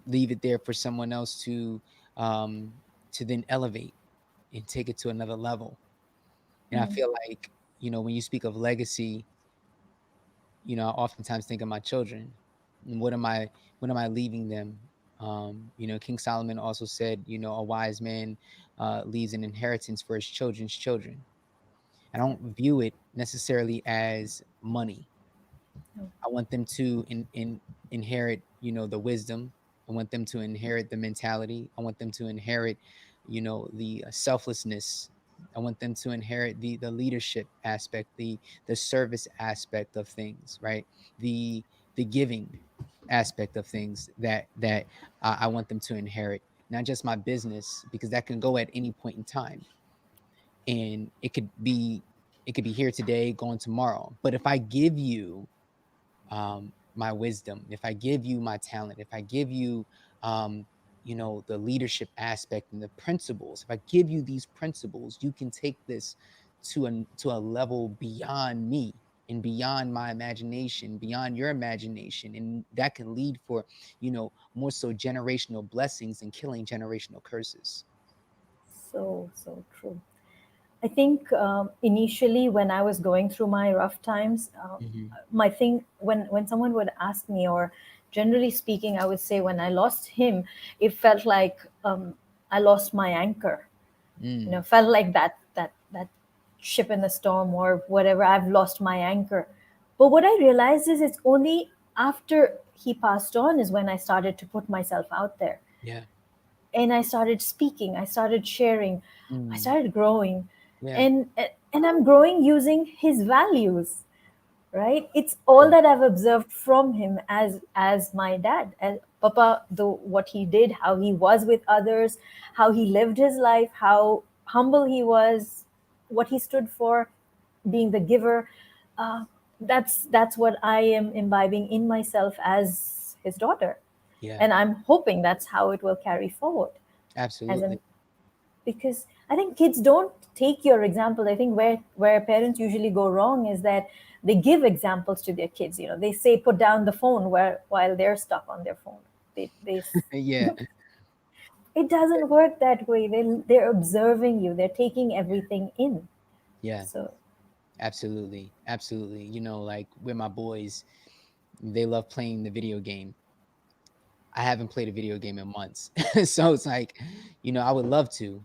Leave it there for someone else um to then elevate and take it to another level. And I Mm, feel like, when you speak of legacy, I oftentimes think of my children. And what am I leaving them? King Solomon also said, a wise man leaves an inheritance for his children's children. I yeah. don't view it necessarily as money. No. I want them to inherit, the wisdom. I want them to inherit the mentality. I want them to inherit, the selflessness. I want them to inherit the leadership aspect, the service aspect of things, right? The the giving aspect of things that I want them to inherit. Not just my business, because that can go at any point in time, and it could be here today, going tomorrow. But if I give you my wisdom, if I give you my talent, if I give you, the leadership aspect and the principles, if I give you these principles, you can take this to a level beyond me and beyond my imagination, beyond your imagination, and that can lead for, more so generational blessings and killing generational curses. So, so true. I think initially when I was going through my rough times, Hmm. my thing when someone would ask me, or generally speaking, I would say when I lost him, it felt like I lost my anchor. Mm, Felt like that ship in the storm or whatever. I've lost my anchor. But what I realized is it's only after he passed on is when I started to put myself out there, yeah. and I started speaking, I started sharing, I Mm, started growing, yeah. and and I'm growing using his values, right? It's all Right. that I've observed from him as my dad, as Papa, the what he did, how he was with others, how he lived his life, how humble he was, what he stood for, being the giver. Uh, that's what I am imbibing in myself as his daughter, Yeah. and I'm hoping that's how it will carry forward. As Absolutely. in, because I think kids don't take your example. I think where parents usually go wrong is that they give examples to their kids. They say put down the phone while they're stuck on their phone. They Yeah. it doesn't work that way. They're observing you. They're taking everything in. Yeah. So Absolutely. Absolutely. Like with my boys, they love playing the video game. I haven't played a video game in months. So it's like, I would love to,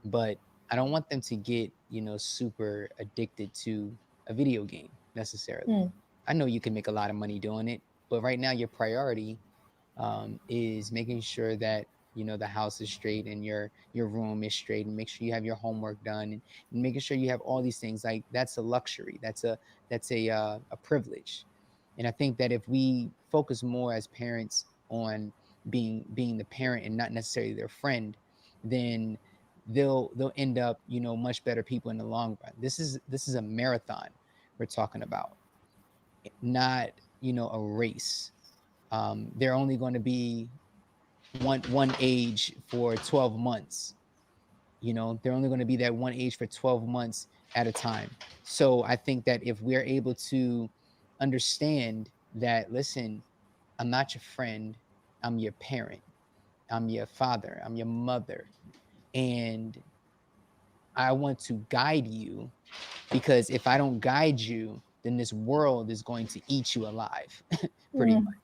but I don't want them to get, super addicted to a video game necessarily. mm, I know you can make a lot of money doing it, but right now your priority is making sure that the house is straight and your room is straight, and make sure you have your homework done, and making sure you have all these things. Like, that's a luxury, that's a privilege. And I think that if we focus more as parents on being the parent and not necessarily their friend, then they'll end up, much better people in the long run. This is a marathon we're talking about, not, a race. They're only going to be one age for 12 months. They're only going to be that one age for 12 months at a time. So I think that if we're able to understand that, listen, I'm not your friend, I'm your parent, I'm your father, I'm your mother, and I want to guide you, because if I don't guide you, then this world is going to eat you alive, pretty mm, much.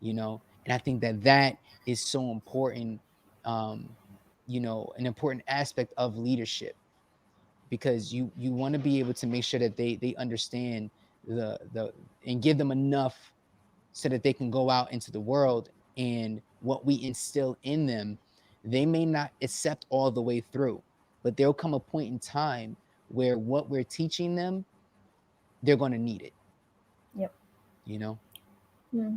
And I think that is so important, um an important aspect of leadership, because you want to be able to make sure that they understand the and give them enough so that they can go out into the world, and what we instill in them, they may not accept all the way through, but there'll come a point in time where what we're teaching them, they're going to need it, Yep. you know. Hmm.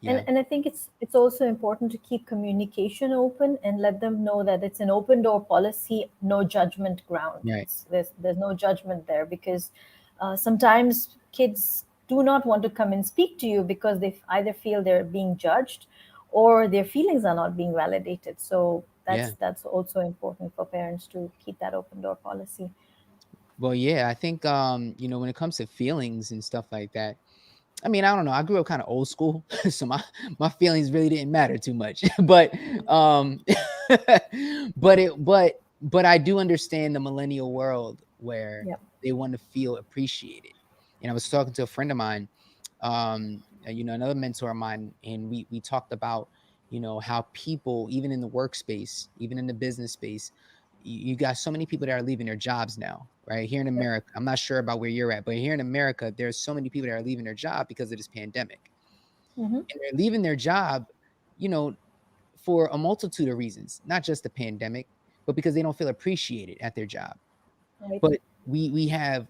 Yeah. And I think it's also important to keep communication open and let them know that it's an open door policy, no judgment ground. Right. There's no judgment there, because sometimes kids do not want to come and speak to you because they either feel they're being judged or their feelings are not being validated. So Yeah. that's also important for parents to keep that open door policy. Well, yeah, I think when it comes to feelings and stuff like that, I mean, I don't know. I grew up kind of old school, so my feelings really didn't matter too much. But um, but I do understand the millennial world where Yep. they want to feel appreciated. And I was talking to a friend of mine, another mentor of mine, and we talked about how people, even in the workspace, even in the business space, you got so many people that are leaving their jobs now, right? Here in Yep. America, I'm not sure about where you're at, but here in America, there's so many people that are leaving their job because of this pandemic. Hmm. And they're leaving their job, you know, for a multitude of reasons, not just the pandemic, but because they don't feel appreciated at their job. Right. But we have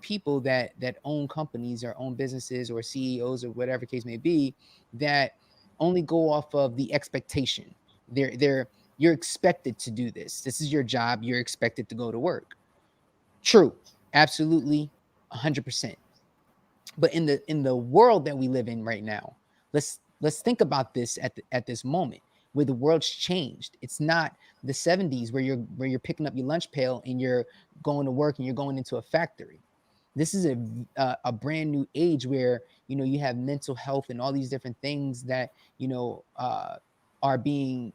people that own companies or own businesses or CEOs or whatever case may be, that only go off of the expectation. They're You're expected to do this. This is your job. You're expected to go to work. True. Absolutely. 100%. But in the world that we live in right now, let's think about this at this moment where the world's changed. It's not the 70s where you're picking up your lunch pail and you're going to work and you're going into a factory. This is a brand new age where you have mental health and all these different things that are being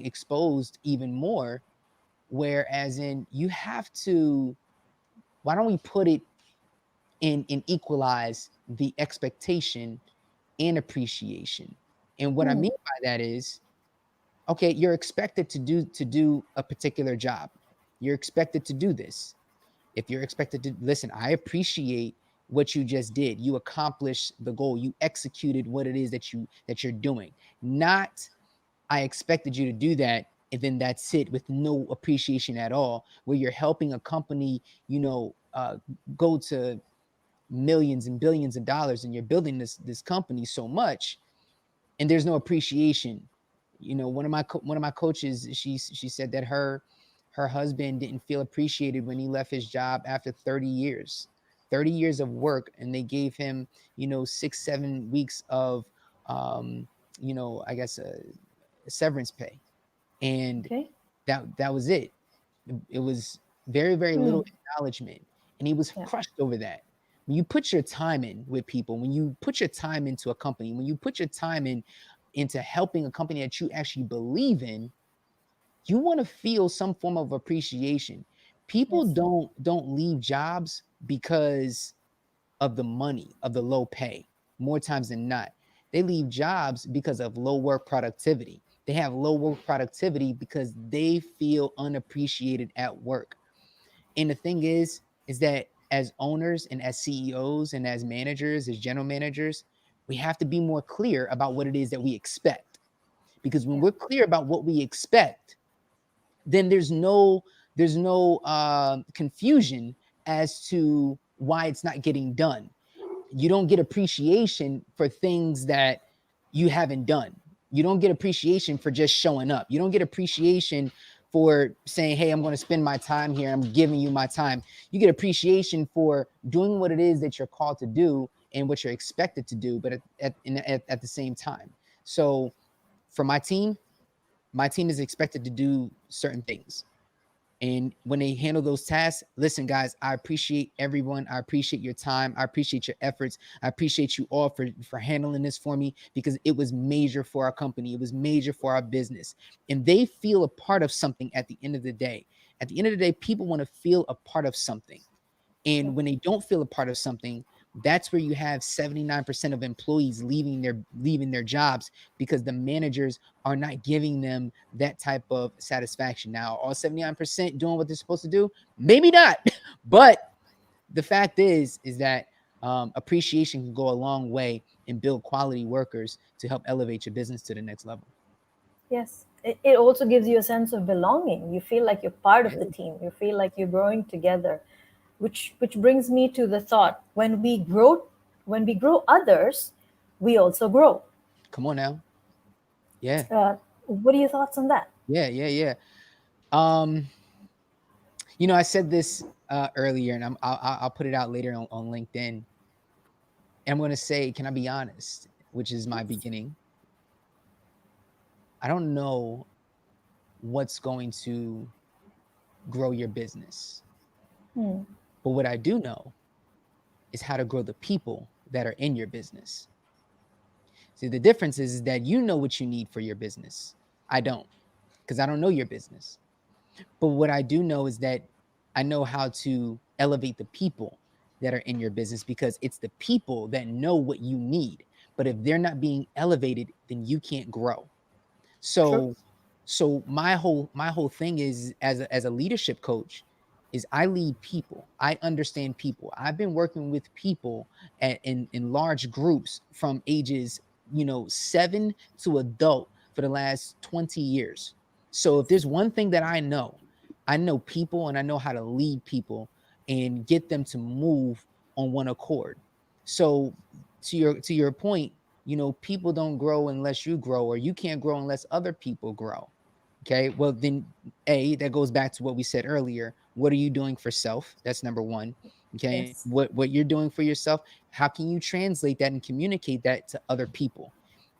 exposed even more. Whereas in you have to, why don't we put it and equalize the expectation and appreciation. And what I Hmm. mean by that is, okay, you're expected to do a particular job. You're expected to do this. If you're expected to listen, I appreciate what you just did. You accomplished the goal. You executed what it is that you're doing. Not I expected you to do that, and then that's it, with no appreciation at all, where you're helping a company, go to millions and billions of dollars, and you're building this company so much, and there's no appreciation. One of my coaches, she said that her husband didn't feel appreciated when he left his job after 30 years, 30 years of work, and they gave him 6-7 weeks of I guess severance pay, and Okay. that was it. It was very, very Hmm. little acknowledgement, and he was Yeah. crushed over that. When you put your time in with people, when you put your time into a company, when you put your time into helping a company that you actually believe in, you want to feel some form of appreciation. People Yes. don't leave jobs because of the money, of the low pay. More times than not, they leave jobs because of low work productivity. They have low work productivity because they feel unappreciated at work. And the thing is that as owners and as CEOs and as managers, as general managers, we have to be more clear about what it is that we expect. Because when Yeah. we're clear about what we expect, then there's no confusion as to why it's not getting done. You don't get appreciation for things that you haven't done. You don't get appreciation for just showing up. You don't get appreciation for saying, hey, I'm going to spend my time here. I'm giving you my time. You get appreciation for doing what it is that you're called to do and what you're expected to do, but at the same time. So for my team is expected to do certain things. And when they handle those tasks, listen, guys, I appreciate everyone. I appreciate your time. I appreciate your efforts. I appreciate you all for handling this for me, because it was major for our company. It was major for our business. And they feel a part of something at the end of the day. At the end of the day, people want to feel a part of something. Yeah. And when they don't feel a part of something, that's where you have 79% of employees leaving their jobs, because the managers are not giving them that type of satisfaction. Now, all 79% doing what they're supposed to do? Maybe not. But the fact is that appreciation can go a long way and build quality workers to help elevate your business to the next level. Yes. It also gives you a sense of belonging. You feel like you're part of the Yeah. team. You feel like you're growing together. Which brings me to the thought, when we grow others, we also grow. Come on now. Yeah. What are your thoughts on that? Yeah. Yeah. Yeah. Um, I said this earlier, and I'll put it out later on LinkedIn. And I'm going to say, can I be honest? Which is my beginning. I don't know what's going to grow your business, Hmm. but what I do know is how to grow the people that are in your business. See, the difference is that you know what you need for your business. I don't, because I don't know your business. But what I do know is that I know how to elevate the people that are in your business, because it's the people that know what you need. But if they're not being elevated, then you can't grow. True. So my whole thing is, as a leadership coach, is I lead people. I understand people. I've been working with people in large groups from ages 7 to adult for the last 20 years. So if there's one thing that I know people, and I know how to lead people and get them to move on one accord. So to your point, people don't grow unless you grow, or you can't grow unless other people grow. Okay, well then, that goes back to what we said earlier. What are you doing for self? That's number one. Okay, and Yes. what you're doing for yourself, how can you translate that and communicate that to other people?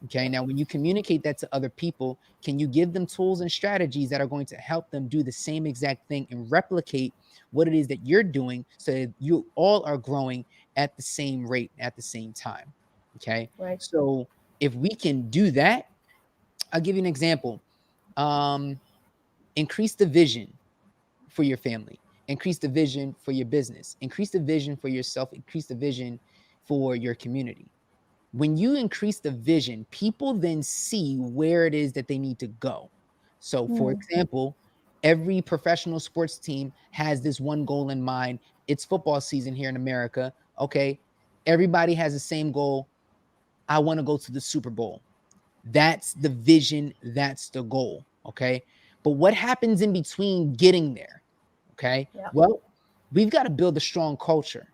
Okay, Yep. now when you communicate that to other people, can you give them tools and strategies that are going to help them do the same exact thing and replicate what it is that you're doing, so that you all are growing at the same rate at the same time? Okay, Right. so if we can do that, I'll give you an example. um Increase the vision for your family, increase the vision for your business, increase the vision for yourself, increase the vision for your community. When you increase the vision, people then see where it is that they need to go. So for Hmm. example, every professional sports team has this one goal in mind. It's football season here in America. Okay, everybody has the same goal. I want to go to the Super Bowl. That's the vision, that's the goal. Okay. But what happens in between getting there? Okay. Yeah. Well, we've got to build a strong culture.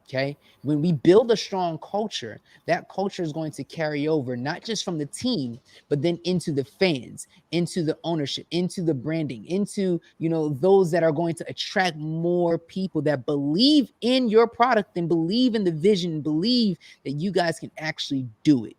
Okay. When we build a strong culture, that culture is going to carry over, not just from the team, but then into the fans, into the ownership, into the branding, into, those that are going to attract more people that believe in your product and believe in the vision, believe that you guys can actually do it.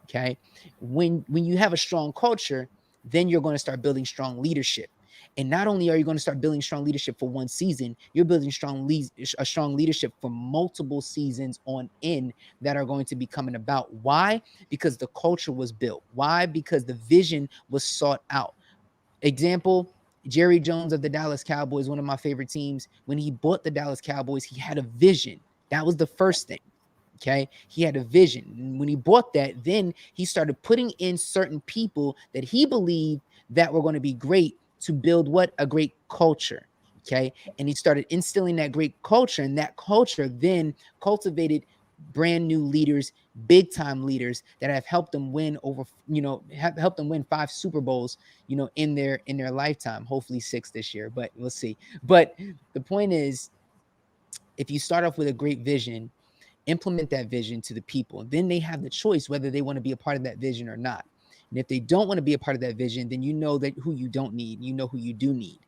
Okay. When you have a strong culture, then you're going to start building strong leadership. And not only are you going to start building strong leadership for one season, you're building a strong leadership for multiple seasons on end that are going to be coming about. Why? Because the culture was built. Why? Because the vision was sought out. Example, Jerry Jones of the Dallas Cowboys, one of my favorite teams. When he bought the Dallas Cowboys, he had a vision. That was the first thing. Okay. He had a vision. And when he bought that, then he started putting in certain people that he believed that were going to be great to build what? A great culture. Okay. And he started instilling that great culture, and that culture then cultivated brand new leaders, big time leaders that have helped them win have helped them win 5 Super Bowls, in their lifetime, hopefully 6 this year, but we'll see. But the point is, if you start off with a great vision, implement that vision to the people. Then they have the choice whether they want to be a part of that vision or not. And if they don't want to be a part of that vision, then you know that who you don't need, you know who you do need.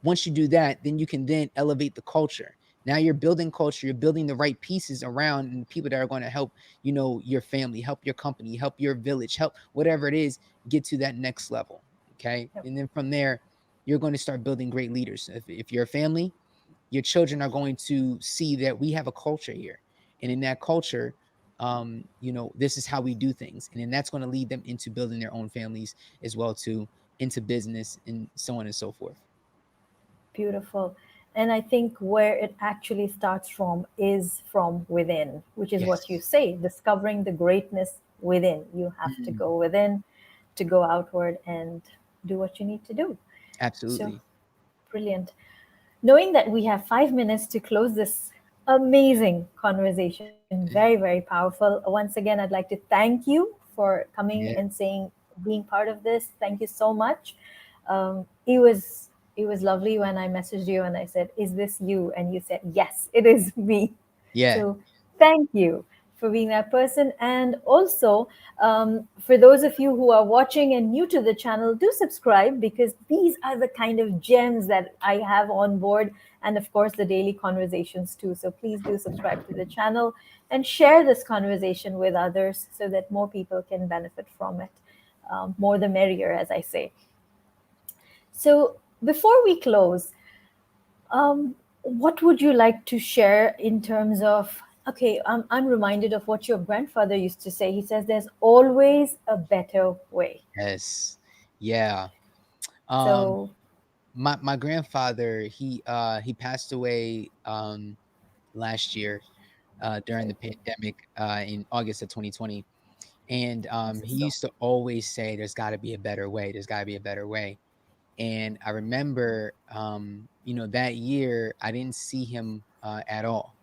Once you do that, then you can then elevate the culture. Now you're building culture, you're building the right pieces around, and people that are going to help, your family, help your company, help your village, help whatever it is, get to that next level. Okay. Yep. And then from there, you're going to start building great leaders. If you're a family, your children are going to see that we have a culture here, and in that culture, this is how we do things, and then that's going to lead them into building their own families as well, too, into business and so on and so forth. Beautiful. And I think where it actually starts from is from within, which is what you Yes. say, discovering the greatness within. You have to Mhm. go within to go outward and do what you need to do. So Absolutely. brilliant. Knowing that we have 5 minutes to close this amazing conversation. Very, very powerful. Once again, I'd like to thank you for coming Yeah. and saying, being part of this. Thank you so much. It was lovely when I messaged you and I said, "Is this you?" And you said, "Yes, it is me." Yeah. So thank you for being that person. And also, for those of you who are watching and new to the channel, do subscribe, because these are the kind of gems that I have on board. And of course, the daily conversations too. So please do subscribe to the channel and share this conversation with others so that more people can benefit from it. More the merrier, as I say. So before we close, what would you like to share in terms of? Okay, I'm reminded of what your grandfather used to say. He says, "There's always a better way." Yes. Yeah. Um, So, my grandfather, he passed away last year during sorry, the pandemic in August of 2020. And this is he so. used to always say, "There's got to be a better way. There's got to be a better way." And I remember, that year I didn't see him at all.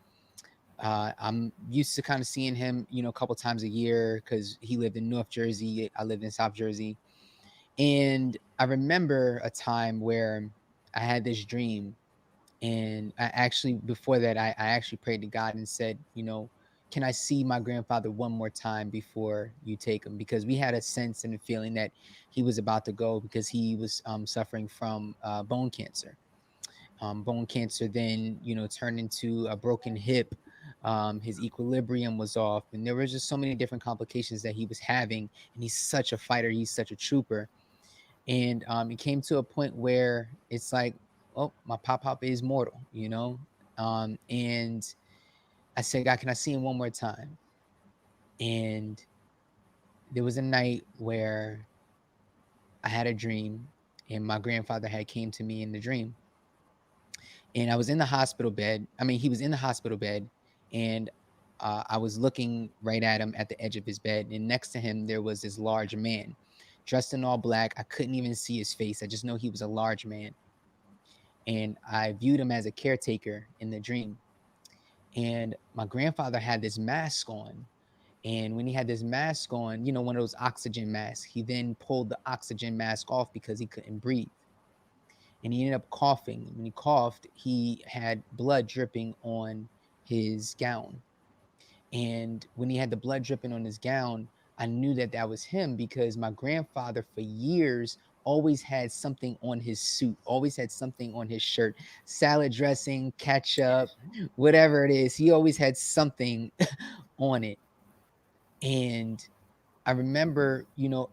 I'm used to kind of seeing him, a couple times a year because he lived in North Jersey. I lived in South Jersey. And I remember a time where I had this dream. And I actually, before that, I actually prayed to God and said, can I see my grandfather one more time before you take him? Because we had a sense and a feeling that he was about to go because he was suffering from bone cancer. Bone cancer then, turned into a broken hip. His equilibrium was off, and there was just so many different complications that he was having. And he's such a fighter. He's such a trooper. And it came to a point where it's like, oh, my pop is mortal. And I said, God, can I see him one more time? And there was a night where I had a dream, and my grandfather had came to me in the dream, and I was in the hospital bed. I mean, he was in the hospital bed, and I was looking right at him at the edge of his bed, and next to him there was this large man, dressed in all black. I couldn't even see his face. I just know he was a large man, and I viewed him as a caretaker in the dream. And my grandfather had this mask on. And when he had this mask on, one of those oxygen masks, he then pulled the oxygen mask off because he couldn't breathe. And he ended up coughing. When he coughed, he had blood dripping on his gown. And when he had the blood dripping on his gown, I knew that that was him because my grandfather, for years, always had something on his suit, always had something on his shirt, salad dressing, ketchup, whatever it is. He always had something on it. And I remember,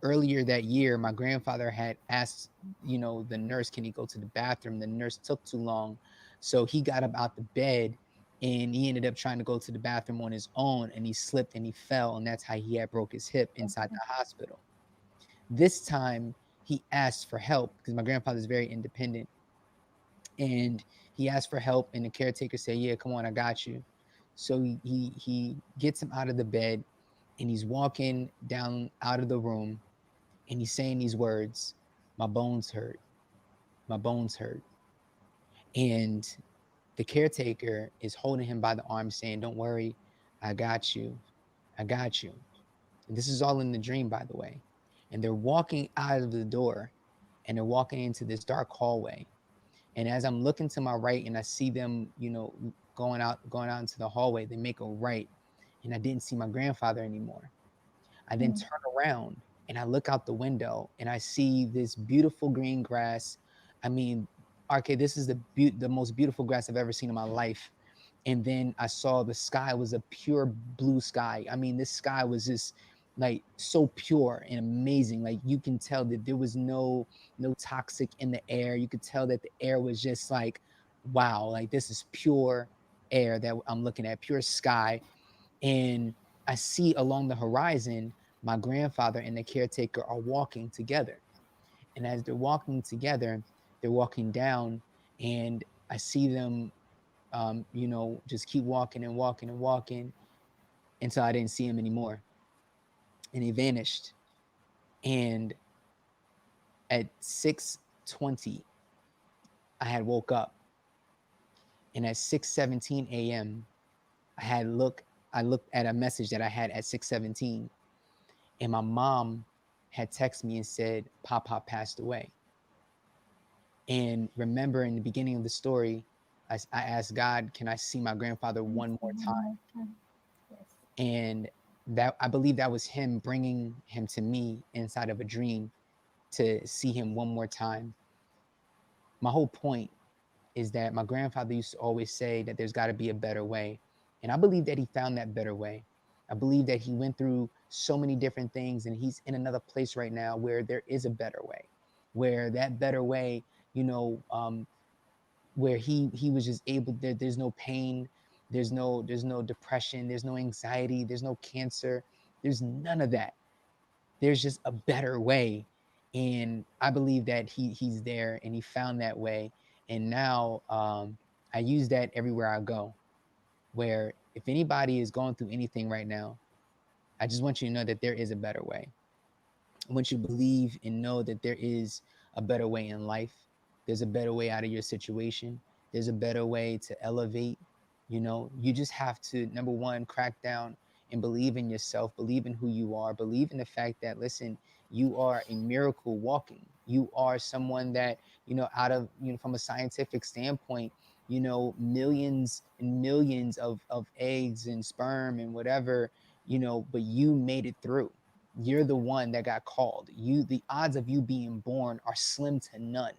earlier that year, my grandfather had asked, the nurse, can he go to the bathroom? The nurse took too long. So he got up out the bed and he ended up trying to go to the bathroom on his own, and he slipped and he fell. And that's how he had broke his hip inside the hospital. This time he asked for help because my grandfather is very independent. And he asked for help, and the caretaker said, "Yeah, come on, I got you." So he gets him out of the bed, and he's walking down out of the room, and he's saying these words, "My bones hurt, my bones hurt." And the caretaker is holding him by the arm, saying, "Don't worry, I got you, I got you." And this is all in the dream, by the way. And they're walking out of the door, and they're walking into this dark hallway. And as I'm looking to my right and I see them, going out into the hallway, they make a right. And I didn't see my grandfather anymore. I then Mm, turn around and I look out the window and I see this beautiful green grass. I mean, RK, this is the most beautiful grass I've ever seen in my life. And then I saw the sky was a pure blue sky. I mean, this sky was just like so pure and amazing. Like you can tell that there was no toxic in the air. You could tell that the air was just like, wow, like this is pure air that I'm looking at, pure sky. And I see along the horizon, my grandfather and the caretaker are walking together. And as they're walking together, they're walking down, and I see them, just keep walking and walking and walking until I didn't see him anymore. And he vanished. And at 6:20, I had woke up. And at 6:17 a.m., I looked at a message that I had at 6:17, and my mom had texted me and said Papa passed away. And remember, in the beginning of the story, I asked God, can I see my grandfather one more time? Yes. And that, I believe that was him bringing him to me inside of a dream to see him one more time. My whole point is that my grandfather used to always say that there's got to be a better way. And I believe that he found that better way. I believe that he went through so many different things, and he's in another place right now where there is a better way, where that better way, you know, where he was just able, there's no pain, there's no depression, there's no anxiety, there's no cancer, there's none of that. There's just a better way. And I believe that he's there and he found that way. And now I use that everywhere I go, where if anybody is going through anything right now, I just want you to know that there is a better way. I want you to believe and know that there is a better way in life. There's a better way out of your situation. There's a better way to elevate. You know, you just have to, number one, crack down and believe in yourself, believe in who you are, believe in the fact that, listen, you are a miracle walking. You are someone that, you know, out of, you know, from a scientific standpoint, you know, millions and millions of eggs and sperm and whatever, you know, but you made it through. You're the one that got called. The odds of you being born are slim to none,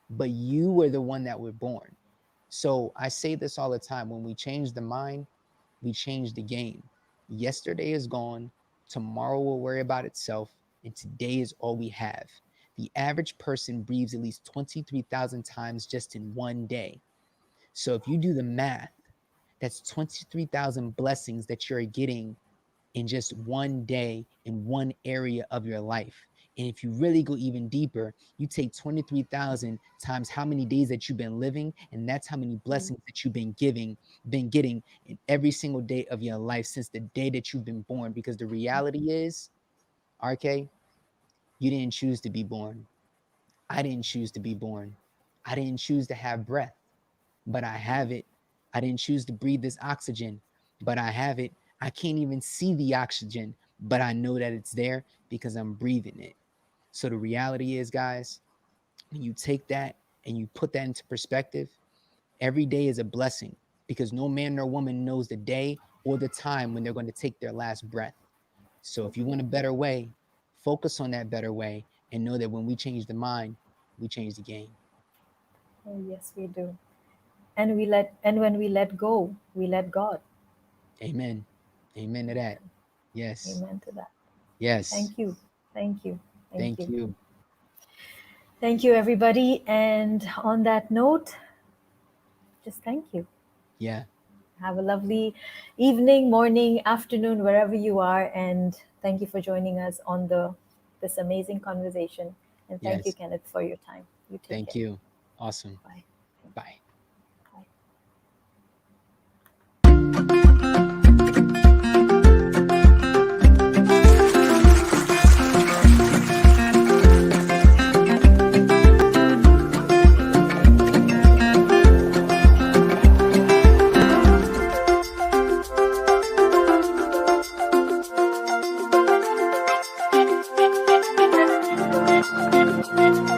but you were the one that were born. So I say this all the time: when we change the mind, we change the game. Yesterday is gone, tomorrow will worry about itself, and today is all we have. The average person breathes at least 23,000 times just in one day. So if you do the math, that's 23,000 blessings that you're getting in just one day in one area of your life. And if you really go even deeper, you take 23,000 times how many days that you've been living, and that's how many blessings that you've been getting in every single day of your life since the day that you've been born. Because the reality is, RK, you didn't choose to be born. I didn't choose to be born. I didn't choose to have breath, but I have it. I didn't choose to breathe this oxygen, but I have it. I can't even see the oxygen, but I know that it's there because I'm breathing it. So the reality is, guys, when you take that and you put that into perspective, every day is a blessing, because no man nor woman knows the day or the time when they're going to take their last breath. So if you want a better way, focus on that better way and know that when we change the mind, we change the game. Oh, yes, we do. And when we let go, we let God. Amen. Amen to that. Yes. Amen to that. Yes. Thank you. Thank you. Thank Thank you. you. Thank you, everybody. And on that note, just thank you. Yeah. Have a lovely evening, morning, afternoon, wherever you are. And thank you for joining us on this amazing conversation. And thank you, Yes. Kenneth, for your time. You take Thank care. you. Awesome. Bye. Bye. Bye. Thank you.